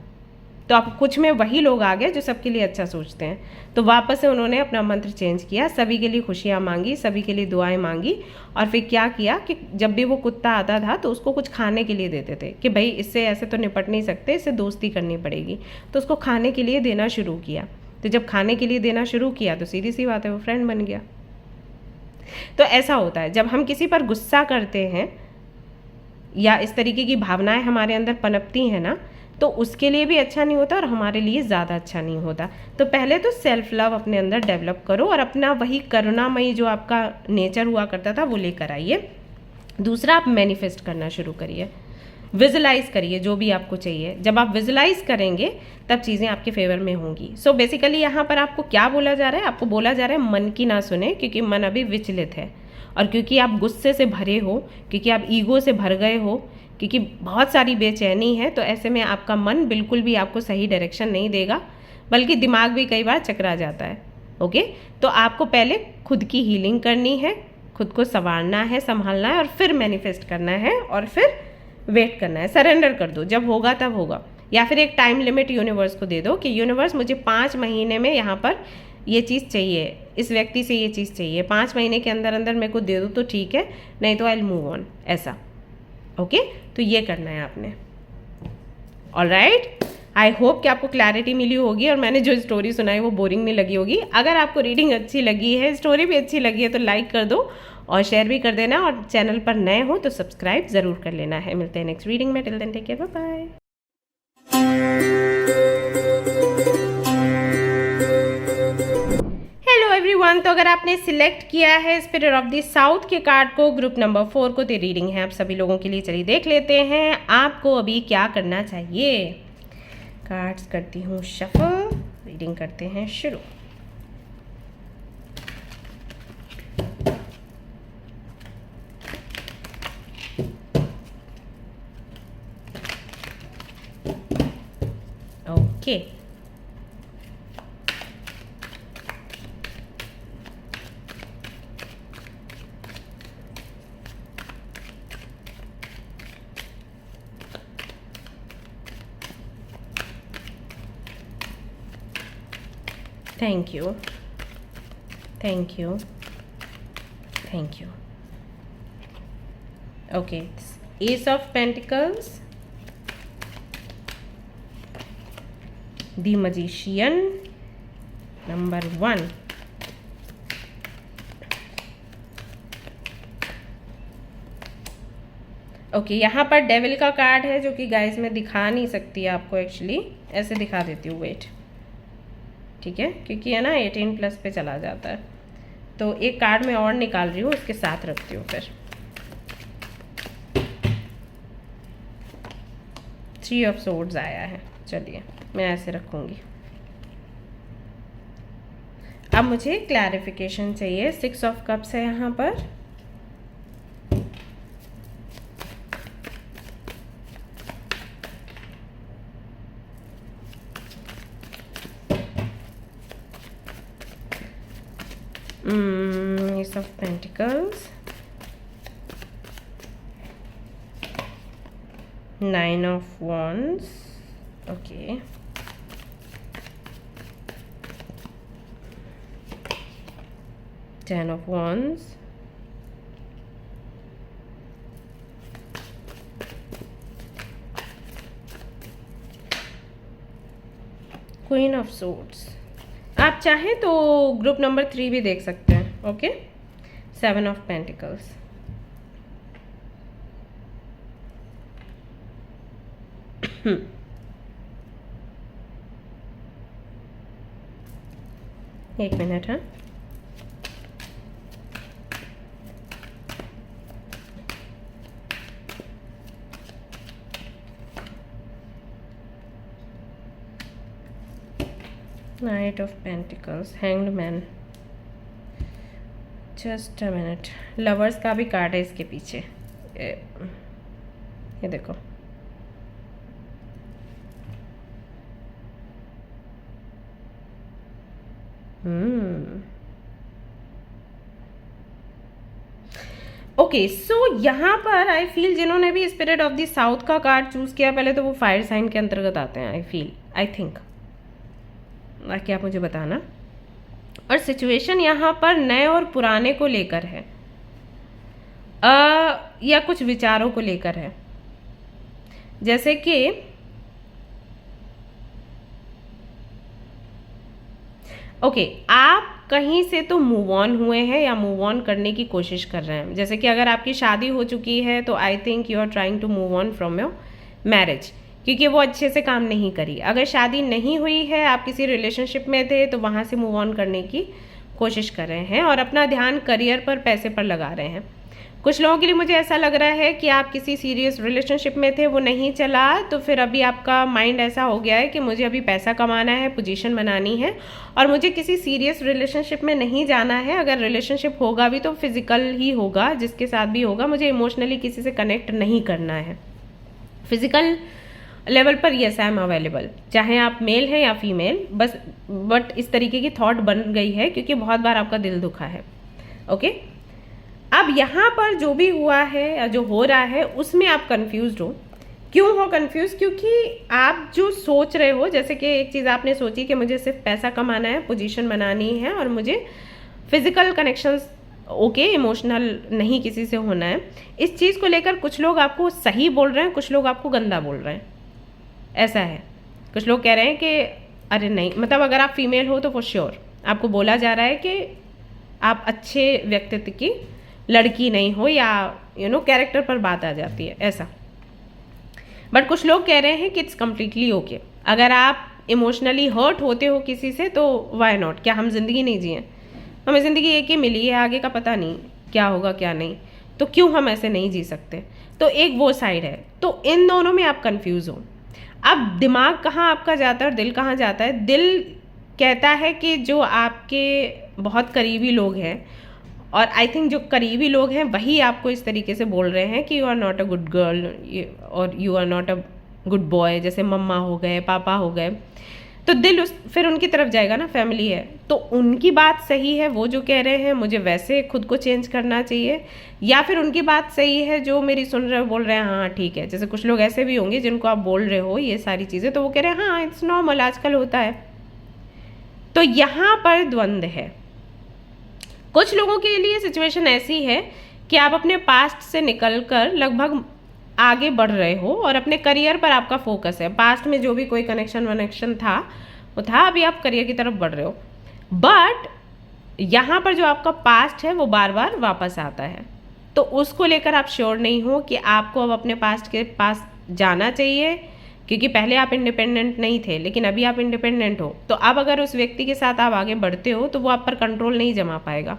तो अब कुछ में वही लोग आ गए जो सबके लिए अच्छा सोचते हैं। तो वापस से उन्होंने अपना मंत्र चेंज किया, सभी के लिए खुशियाँ मांगी, सभी के लिए दुआएं मांगी, और फिर क्या किया कि जब भी वो कुत्ता आता था तो उसको कुछ खाने के लिए देते थे कि भाई इससे ऐसे तो निपट नहीं सकते, इससे दोस्ती करनी पड़ेगी। तो उसको खाने के लिए देना शुरू किया। तो जब खाने के लिए देना शुरू किया तो सीधी सी बात है, वो फ्रेंड बन गया। तो ऐसा होता है जब हम किसी पर गुस्सा करते हैं या इस तरीके की भावनाएं हमारे अंदर पनपती हैं ना, तो उसके लिए भी अच्छा नहीं होता और हमारे लिए ज़्यादा अच्छा नहीं होता। तो पहले तो सेल्फ लव अपने अंदर डेवलप करो और अपना वही करुणामयी जो आपका नेचर हुआ करता था वो लेकर आइए। दूसरा, आप मैनिफेस्ट करना शुरू करिए, विजुलाइज करिए जो भी आपको चाहिए। जब आप विजुलाइज करेंगे तब चीज़ें आपके फेवर में होंगी। सो बेसिकली यहाँ पर आपको क्या बोला जा रहा है, आपको बोला जा रहा है मन की ना सुने, क्योंकि मन अभी विचलित है, और क्योंकि आप गुस्से से भरे हो, क्योंकि आप ईगो से भर गए हो, क्योंकि बहुत सारी बेचैनी है, तो ऐसे में आपका मन बिल्कुल भी आपको सही डायरेक्शन नहीं देगा, बल्कि दिमाग भी कई बार चकरा जाता है। ओके, तो आपको पहले खुद की हीलिंग करनी है, खुद को संवारना है, संभालना है, और फिर मैनिफेस्ट करना है, और फिर वेट करना है, सरेंडर कर दो, जब होगा तब होगा। या फिर एक टाइम लिमिट यूनिवर्स को दे दो कि यूनिवर्स मुझे 5 महीने में यहाँ पर ये चीज़ चाहिए, इस व्यक्ति से ये चीज़ चाहिए, 5 महीने के अंदर अंदर मेरे को दे दो तो ठीक है, नहीं तो आई विल मूव ऑन, ऐसा। ओके, तो ये करना है आपने। ऑलराइट, आई होप कि आपको क्लैरिटी मिली होगी और मैंने जो स्टोरी सुनाई वो बोरिंग नहीं लगी होगी। अगर आपको रीडिंग अच्छी लगी है, स्टोरी भी अच्छी लगी है, तो लाइक कर दो और शेयर भी कर देना, और चैनल पर नए हो तो सब्सक्राइब ज़रूर कर लेना है। मिलते हैं नेक्स्ट रीडिंग में, till then take care, bye bye. Everyone, तो अगर आपने सिलेक्ट किया है स्पिरिट ऑफ द साउथ के कार्ड को, ग्रुप नंबर 4 को, तो रीडिंग है आप सभी लोगों के लिए। चलिए देख लेते हैं आपको अभी क्या करना चाहिए। कार्ड्स करती हूँ शफल, रीडिंग करते हैं शुरू। Okay, thank you, thank you, thank you. Okay, S of pentacles, the magician, number 1, okay यहाँ पर डेविल का कार्ड है जो कि गाइस मैं दिखा नहीं सकती आपको, एक्चुअली ऐसे दिखा देती हूँ, वेट, ठीक है, क्योंकि है ना 18+ पे चला जाता है। तो एक कार्ड मैं और निकाल रही हूँ, उसके साथ रखती हूँ फिर। 3 ऑफ सोर्ड्स आया है, चलिए मैं ऐसे रखूँगी। अब मुझे क्लैरिफिकेशन चाहिए। 6 ऑफ कप्स है यहाँ पर, Ace of Pentacles, 9 of Wands, okay, Ten of Wands, Queen of Swords। आप चाहें तो ग्रुप नंबर 3 भी देख सकते हैं, ओके। 7 ऑफ पेंटिकल्स, एक मिनट है। Knight of Pentacles, Hanged Man, just a minute. Lovers का भी कार्ड है इसके पीछे, ये देखो, ओके। सो यहाँ पर आई फील जिन्होंने भी स्पिरिट ऑफ द साउथ का कार्ड चूज किया पहले, तो वो फायर साइन के अंतर्गत आते हैं, आई थिंक, बाकी आप मुझे बताना। और सिचुएशन यहाँ पर नए और पुराने को लेकर है, या कुछ विचारों को लेकर है, जैसे कि ओके, आप कहीं से तो मूव ऑन हुए हैं या मूव ऑन करने की कोशिश कर रहे हैं। जैसे कि अगर आपकी शादी हो चुकी है तो I think you are trying to move on from your marriage, क्योंकि वो अच्छे से काम नहीं करी। अगर शादी नहीं हुई है, आप किसी रिलेशनशिप में थे, तो वहाँ से मूव ऑन करने की कोशिश कर रहे हैं और अपना ध्यान करियर पर, पैसे पर लगा रहे हैं। कुछ लोगों के लिए मुझे ऐसा लग रहा है कि आप किसी सीरियस रिलेशनशिप में थे, वो नहीं चला, तो फिर अभी आपका माइंड ऐसा हो गया है कि मुझे अभी पैसा कमाना है, पोजीशन बनानी है और मुझे किसी सीरियस रिलेशनशिप में नहीं जाना है। अगर रिलेशनशिप होगा भी तो फिजिकल ही होगा, जिसके साथ भी होगा, मुझे इमोशनली किसी से कनेक्ट नहीं करना है। फिजिकल लेवल पर यस आई एम अवेलेबल, चाहे आप मेल हैं या फीमेल, बस बट इस तरीके की थॉट बन गई है क्योंकि बहुत बार आपका दिल दुखा है, ओके। अब यहाँ पर जो भी हुआ है या जो हो रहा है उसमें आप कंफ्यूज्ड हो। क्यों हो कंफ्यूज? क्योंकि आप जो सोच रहे हो, जैसे कि एक चीज़ आपने सोची कि मुझे सिर्फ पैसा कमाना है, पोजीशन बनानी है और मुझे फिजिकल कनेक्शंस ओके, इमोशनल नहीं किसी से होना है। इस चीज़ को लेकर कुछ लोग आपको सही बोल रहे हैं, कुछ लोग आपको गंदा बोल रहे हैं, ऐसा है। कुछ लोग कह रहे हैं कि अरे नहीं, मतलब अगर आप फीमेल हो तो फॉर श्योर आपको बोला जा रहा है कि आप अच्छे व्यक्तित्व की लड़की नहीं हो, या कैरेक्टर पर बात आ जाती है, ऐसा। बट कुछ लोग कह रहे हैं कि इट्स कम्प्लीटली ओके। अगर आप इमोशनली हर्ट होते हो किसी से तो वाई नॉट, क्या हम जिंदगी नहीं जिए? हमें ज़िंदगी एक ही मिली है, आगे का पता नहीं क्या होगा क्या नहीं, तो क्यों हम ऐसे नहीं जी सकते? तो एक वो साइड है। तो इन दोनों में आप कंफ्यूज हो। अब दिमाग कहाँ आपका जाता है और दिल कहाँ जाता है? दिल कहता है कि जो आपके बहुत करीबी लोग हैं, और आई थिंक जो करीबी लोग हैं वही आपको इस तरीके से बोल रहे हैं कि you are not a good girl और you are not a good boy, जैसे मम्मा हो गए, पापा हो गए, तो दिल फिर उनकी तरफ जाएगा ना, फैमिली है तो उनकी बात सही है, वो जो कह रहे हैं मुझे वैसे खुद को चेंज करना चाहिए, या फिर उनकी बात सही है जो मेरी सुन रहे बोल रहे हैं हाँ ठीक है। जैसे कुछ लोग ऐसे भी होंगे जिनको आप बोल रहे हो ये सारी चीज़ें, तो वो कह रहे हैं हाँ इट्स नॉर्मल, आजकल होता है। तो यहाँ पर द्वंद्व है। कुछ लोगों के लिए सिचुएशन ऐसी है कि आप अपने पास्ट से निकलकर लगभग आगे बढ़ रहे हो और अपने करियर पर आपका फोकस है। पास्ट में जो भी कोई कनेक्शन था वो था, अभी आप करियर की तरफ बढ़ रहे हो। बट यहाँ पर जो आपका पास्ट है वो बार बार वापस आता है, तो उसको लेकर आप श्योर नहीं हो कि आपको अब अपने पास्ट के पास जाना चाहिए, क्योंकि पहले आप इंडिपेंडेंट नहीं थे लेकिन अभी आप इंडिपेंडेंट हो। तो अब अगर उस व्यक्ति के साथ आप आगे बढ़ते हो तो वो आप पर कंट्रोल नहीं जमा पाएगा।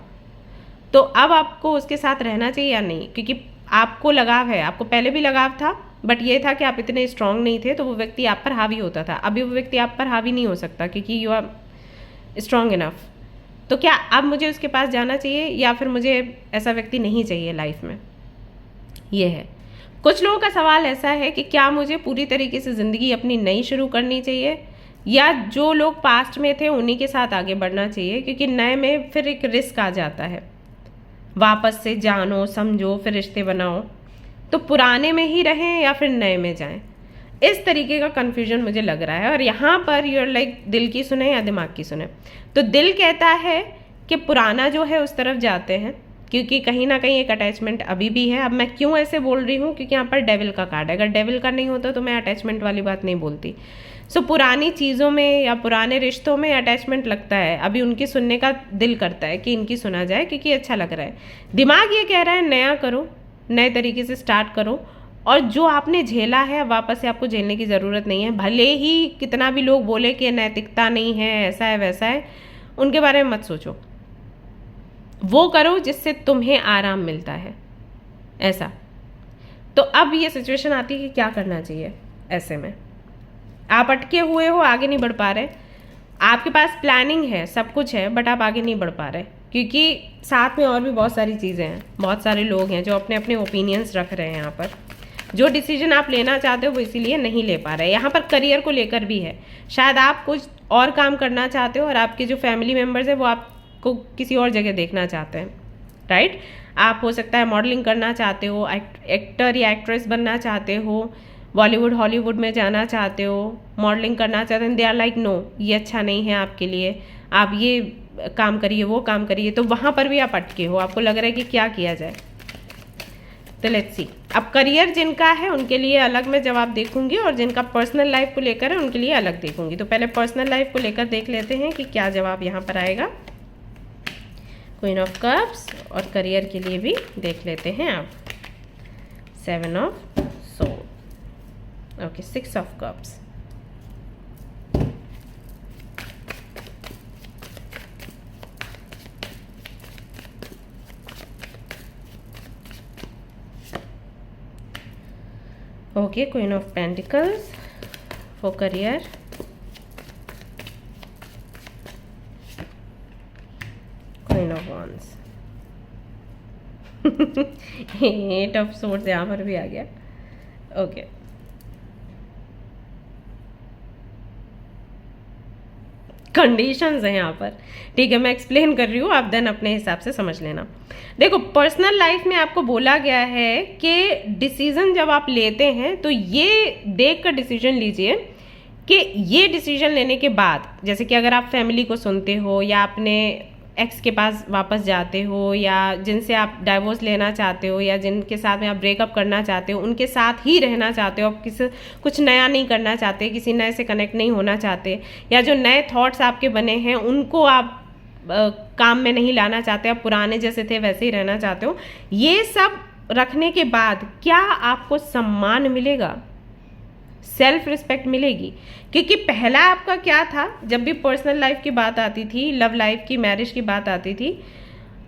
तो अब आपको उसके साथ रहना चाहिए या नहीं, क्योंकि आपको लगाव है, आपको पहले भी लगाव था, बट ये था कि आप इतने स्ट्रांग नहीं थे तो वो व्यक्ति आप पर हावी होता था। अभी वो व्यक्ति आप पर हावी नहीं हो सकता क्योंकि यू आर स्ट्रांग इनफ। तो क्या अब मुझे उसके पास जाना चाहिए या फिर मुझे ऐसा व्यक्ति नहीं चाहिए लाइफ में, ये है। कुछ लोगों का सवाल ऐसा है कि क्या मुझे पूरी तरीके से ज़िंदगी अपनी नई शुरू करनी चाहिए या जो लोग पास्ट में थे उन्हीं के साथ आगे बढ़ना चाहिए, क्योंकि नए में फिर एक रिस्क आ जाता है, वापस से जानो समझो फिर रिश्ते बनाओ। तो पुराने में ही रहें या फिर नए में जाएं, इस तरीके का कन्फ्यूजन मुझे लग रहा है। और यहाँ पर यूर लाइक दिल की सुने या दिमाग की सुने। तो दिल कहता है कि पुराना जो है उस तरफ जाते हैं, क्योंकि कहीं ना कहीं एक अटैचमेंट अभी भी है। अब मैं क्यों ऐसे बोल रही हूँ, क्योंकि यहाँ पर डेविल का कार्ड है। अगर डेविल का नहीं होता तो मैं अटैचमेंट वाली बात नहीं बोलती। सो पुरानी चीज़ों में या पुराने रिश्तों में अटैचमेंट लगता है, अभी उनकी सुनने का दिल करता है कि इनकी सुना जाए क्योंकि अच्छा लग रहा है। दिमाग ये कह रहा है नया करो, नए तरीके से स्टार्ट करो, और जो आपने झेला है वापस से आपको झेलने की ज़रूरत नहीं है। भले ही कितना भी लोग बोले कि नैतिकता नहीं है, ऐसा है वैसा है, उनके बारे में मत सोचो। वो करो जिससे तुम्हें आराम मिलता है, ऐसा। तो अब ये सिचुएशन आती है कि क्या करना चाहिए ऐसे में। आप अटके हुए हो, आगे नहीं बढ़ पा रहे, आपके पास प्लानिंग है, सब कुछ है, बट आप आगे नहीं बढ़ पा रहे क्योंकि साथ में और भी बहुत सारी चीज़ें हैं, बहुत सारे लोग हैं जो अपने अपने ओपिनियंस रख रहे हैं। यहाँ पर जो डिसीजन आप लेना चाहते हो वो इसीलिए नहीं ले पा रहे। यहाँ पर करियर को लेकर भी है, शायद आप कुछ और काम करना चाहते हो और आपके जो फैमिली मेम्बर्स हैं वो आपको किसी और जगह देखना चाहते हैं, राइट। आप हो सकता है मॉडलिंग करना चाहते हो, एक्टर या एक्ट्रेस बनना चाहते हो, बॉलीवुड हॉलीवुड में जाना चाहते हो, मॉडलिंग करना चाहते हैं। दे आर लाइक नो, ये अच्छा नहीं है आपके लिए, आप ये काम करिए वो काम करिए। तो वहाँ पर भी आप अटके हो, आपको लग रहा है कि क्या किया जाए। तो लेट्स सी, अब करियर जिनका है उनके लिए अलग मैं जवाब देखूंगी और जिनका पर्सनल लाइफ को लेकर है उनके लिए अलग देखूंगी। तो पहले पर्सनल लाइफ को लेकर देख लेते हैं कि क्या जवाब यहाँ पर आएगा। क्वीन ऑफ कप्स, और करियर के लिए भी देख लेते हैं आप। 7 of sword, okay, 6 of cups. Okay, queen of pentacles for career, queen of wands, 8 of swords यहाँ पर भी आ गया। ओके, कंडीशंस हैं यहाँ पर, ठीक है, मैं एक्सप्लेन कर रही हूँ, आप देन अपने हिसाब से समझ लेना। देखो, पर्सनल लाइफ में आपको बोला गया है कि डिसीजन जब आप लेते हैं तो ये देख कर डिसीजन लीजिए कि ये डिसीजन लेने के बाद, जैसे कि अगर आप फैमिली को सुनते हो या अपने एक्स के पास वापस जाते हो या जिनसे आप डाइवोर्स लेना चाहते हो या जिनके साथ में आप ब्रेकअप करना चाहते हो उनके साथ ही रहना चाहते हो, आप कुछ नया नहीं करना चाहते, किसी नए से कनेक्ट नहीं होना चाहते, या जो नए थॉट्स आपके बने हैं उनको आप काम में नहीं लाना चाहते, आप पुराने जैसे थे वैसे ही रहना चाहते हो, ये सब रखने के बाद क्या आपको सम्मान मिलेगा, सेल्फ रिस्पेक्ट मिलेगी? क्योंकि पहला आपका क्या था, जब भी पर्सनल लाइफ की बात आती थी, लव लाइफ की, मैरिज की बात आती थी,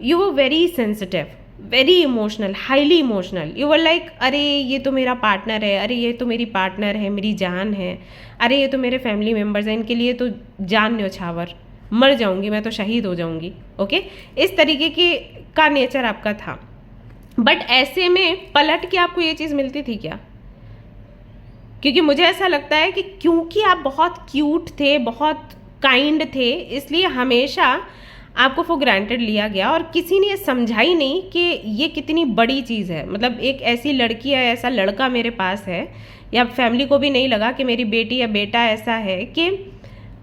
you were very sensitive, very emotional, highly emotional. You were like, अरे ये तो मेरा पार्टनर है, अरे ये तो मेरी पार्टनर है, मेरी जान है, अरे ये तो मेरे फैमिली मेम्बर्स हैं, इनके लिए तो जान न्यौछावर, मर जाऊंगी मैं तो शहीद हो जाऊंगी। ओके, इस तरीके का नेचर आपका था। बट ऐसे में पलट के आपको ये चीज़ मिलती थी क्या? क्योंकि मुझे ऐसा लगता है कि क्योंकि आप बहुत क्यूट थे, बहुत काइंड थे, इसलिए हमेशा आपको फॉर ग्रांटेड लिया गया और किसी ने समझा ही नहीं कि ये कितनी बड़ी चीज़ है। मतलब एक ऐसी लड़की या ऐसा लड़का मेरे पास है, या फैमिली को भी नहीं लगा कि मेरी बेटी या बेटा ऐसा है कि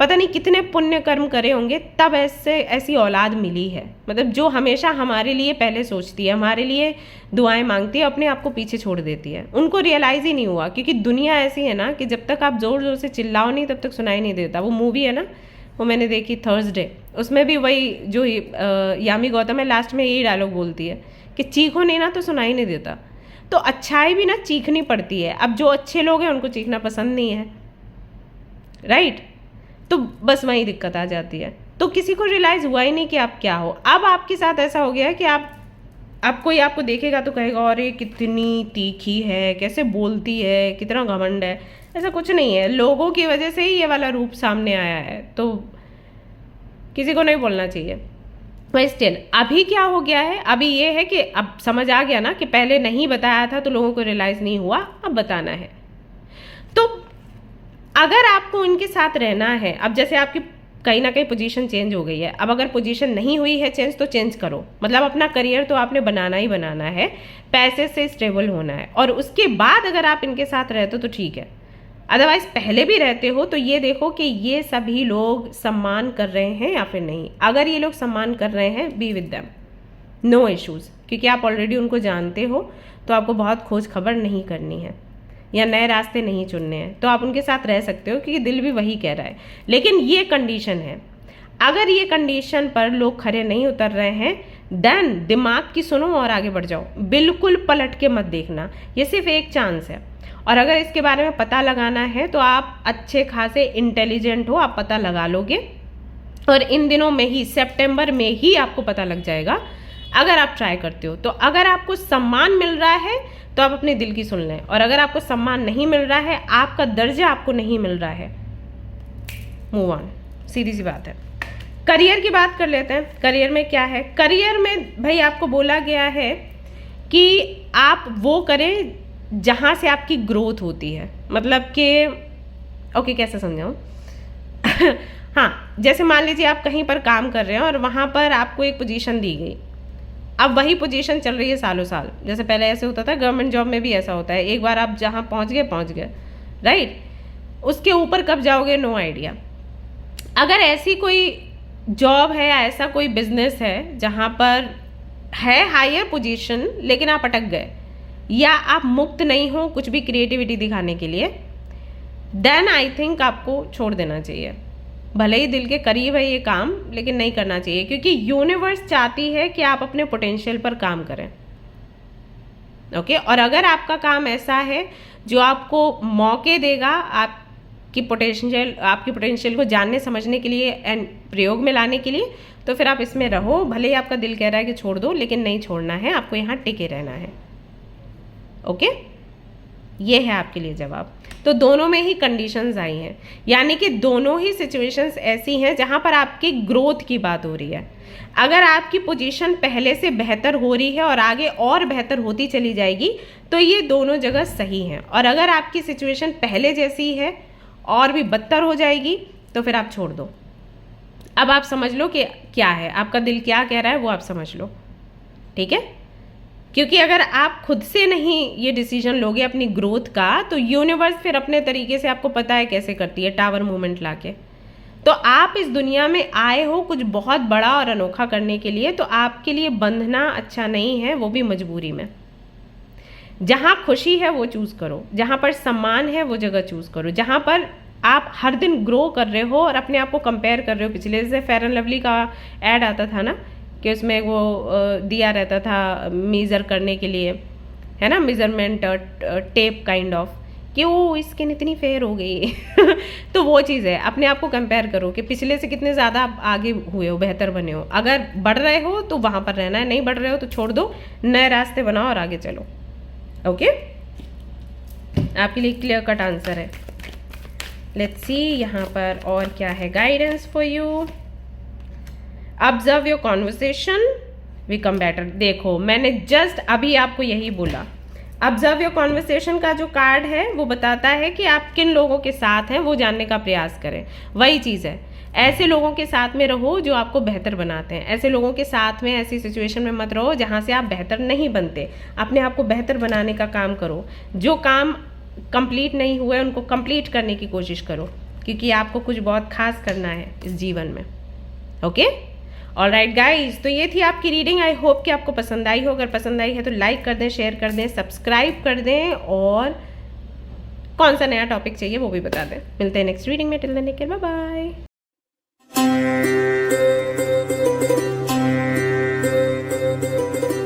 पता नहीं कितने पुण्य कर्म करे होंगे, तब ऐसी औलाद मिली है। मतलब जो हमेशा हमारे लिए पहले सोचती है, हमारे लिए दुआएं मांगती है, अपने आप को पीछे छोड़ देती है। उनको रियलाइज़ ही नहीं हुआ, क्योंकि दुनिया ऐसी है ना कि जब तक आप ज़ोर ज़ोर से चिल्लाओ नहीं तब तक सुनाई नहीं देता। वो मूवी है ना, वो मैंने देखी थर्सडे, उसमें भी वही जो यामी गौतम है लास्ट में यही डायलॉग बोलती है कि चीखो नहीं ना तो सुनाई नहीं देता। तो अच्छाई भी ना चीखनी पड़ती है। अब जो अच्छे लोग हैं उनको चीखना पसंद नहीं है, राइट? तो बस वही दिक्कत आ जाती है। तो किसी को रियलाइज़ हुआ ही नहीं कि आप क्या हो। अब आपके साथ ऐसा हो गया है कि आप कोई आपको देखेगा तो कहेगा अरे कितनी तीखी है, कैसे बोलती है, कितना घमंड है। ऐसा कुछ नहीं है, लोगों की वजह से ही ये वाला रूप सामने आया है, तो किसी को नहीं बोलना चाहिए। पर स्टिल अभी क्या हो गया है, अभी ये है कि अब समझ आ गया ना कि पहले नहीं बताया था तो लोगों को रियलाइज़ नहीं हुआ, अब बताना है। तो अगर आपको उनके साथ रहना है, अब जैसे आपकी कहीं ना कहीं पोजीशन चेंज हो गई है, अब अगर पोजीशन नहीं हुई है चेंज तो चेंज करो। मतलब अपना करियर तो आपने बनाना ही बनाना है, पैसे से स्टेबल होना है, और उसके बाद अगर आप इनके साथ रहते हो तो ठीक है। अदरवाइज पहले भी रहते हो तो ये देखो कि ये सभी लोग सम्मान कर रहे हैं या फिर नहीं। अगर ये लोग सम्मान कर रहे हैं, be with them, no issues, क्योंकि आप ऑलरेडी उनको जानते हो, तो आपको बहुत खोज खबर नहीं करनी है या नए रास्ते नहीं चुनने हैं, तो आप उनके साथ रह सकते हो क्योंकि दिल भी वही कह रहा है। लेकिन ये कंडीशन है, अगर ये कंडीशन पर लोग खरे नहीं उतर रहे हैं, देन दिमाग की सुनो और आगे बढ़ जाओ। बिल्कुल पलट के मत देखना, ये सिर्फ एक चांस है। और अगर इसके बारे में पता लगाना है तो आप अच्छे खासे इंटेलिजेंट हो, आप पता लगा लोगे, और इन दिनों में ही, सितंबर में ही आपको पता लग जाएगा अगर आप ट्राई करते हो। तो अगर आपको सम्मान मिल रहा है तो आप अपने दिल की सुन लें, और अगर आपको सम्मान नहीं मिल रहा है, आपका दर्जा आपको नहीं मिल रहा है, मूव ऑन, सीधी सी बात है। करियर की बात कर लेते हैं। करियर में क्या है? करियर में भाई आपको बोला गया है कि आप वो करें जहाँ से आपकी ग्रोथ होती है। मतलब कि ओके, कैसे समझाऊँ? हाँ, जैसे मान लीजिए आप कहीं पर काम कर रहे हैं और वहाँ पर आपको एक पोजीशन दी गई, अब वही पोजीशन चल रही है सालों साल। जैसे पहले ऐसे होता था, गवर्नमेंट जॉब में भी ऐसा होता है, एक बार आप जहाँ पहुँच गए, राइट? उसके ऊपर कब जाओगे, नो आइडिया। अगर ऐसी कोई जॉब है या ऐसा कोई बिजनेस है जहाँ पर है हायर पोजीशन लेकिन आप अटक गए, या आप मुक्त नहीं हो कुछ भी क्रिएटिविटी दिखाने के लिए, देन आई थिंक आपको छोड़ देना चाहिए। भले ही दिल के करीब है ये काम, लेकिन नहीं करना चाहिए, क्योंकि यूनिवर्स चाहती है कि आप अपने पोटेंशियल पर काम करें, ओके? और अगर आपका काम ऐसा है जो आपको मौके देगा आपकी पोटेंशियल को जानने समझने के लिए एंड प्रयोग में लाने के लिए, तो फिर आप इसमें रहो। भले ही आपका दिल कह रहा है कि छोड़ दो, लेकिन नहीं छोड़ना है, आपको यहाँ टिके रहना है, ओके? ये है आपके लिए जवाब। तो दोनों में ही कंडीशंस आई हैं, यानी कि दोनों ही सिचुएशंस ऐसी हैं जहां पर आपकी ग्रोथ की बात हो रही है। अगर आपकी पोजीशन पहले से बेहतर हो रही है और आगे और बेहतर होती चली जाएगी, तो ये दोनों जगह सही हैं। और अगर आपकी सिचुएशन पहले जैसी है और भी बदतर हो जाएगी, तो फिर आप छोड़ दो। अब आप समझ लो कि क्या है, आपका दिल क्या कह रहा है वो आप समझ लो, ठीक है? क्योंकि अगर आप खुद से नहीं ये डिसीजन लोगे अपनी ग्रोथ का, तो यूनिवर्स फिर अपने तरीके से, आपको पता है कैसे करती है, टावर मूवमेंट लाके। तो आप इस दुनिया में आए हो कुछ बहुत बड़ा और अनोखा करने के लिए, तो आपके लिए बंधना अच्छा नहीं है, वो भी मजबूरी में। जहाँ खुशी है वो चूज़ करो, जहाँ पर सम्मान है वो जगह चूज़ करो, जहाँ पर आप हर दिन ग्रो कर रहे हो और अपने आप को कंपेयर कर रहे हो। पिछले से फेयर एंड लवली का ऐड आता था ना, कि उसमें वो दिया रहता था मेज़र करने के लिए, है ना, मेज़रमेंट टेप काइंड ऑफ, कि वो स्किन इतनी फेयर हो गई तो वो चीज़ है, अपने आप को कंपेयर करो कि पिछले से कितने ज़्यादा आप आगे हुए हो, बेहतर बने हो। अगर बढ़ रहे हो तो वहाँ पर रहना है, नहीं बढ़ रहे हो तो छोड़ दो, नए रास्ते बनाओ और आगे चलो, ओके? आपके लिए क्लियर कट आंसर है। लेट्स सी यहाँ पर और क्या है guidance for you. Observe your conversation become better. देखो, मैंने जस्ट अभी आपको यही बोला। ऑब्जर्व योर कॉन्वर्सेशन का जो कार्ड है वो बताता है कि आप किन लोगों के साथ हैं वो जानने का प्रयास करें। वही चीज़ है, ऐसे लोगों के साथ में रहो जो आपको बेहतर बनाते हैं। ऐसे लोगों के साथ में, ऐसी सिचुएशन में मत रहो जहाँ से आप बेहतर नहीं बनते। अपने आप को बेहतर बनाने का काम करो। जो काम कंप्लीट नहीं हुए उनको कंप्लीट करने की कोशिश करो, क्योंकि आपको कुछ बहुत खास करना है इस जीवन में। ओके, ऑलराइट गाइज, तो ये थी आपकी रीडिंग। आई होप कि आपको पसंद आई हो। अगर पसंद आई है तो लाइक कर दें, शेयर कर दें, सब्सक्राइब कर दें, और कौन सा नया टॉपिक चाहिए वो भी बता दें। मिलते हैं नेक्स्ट रीडिंग में। Till then take care, bye bye.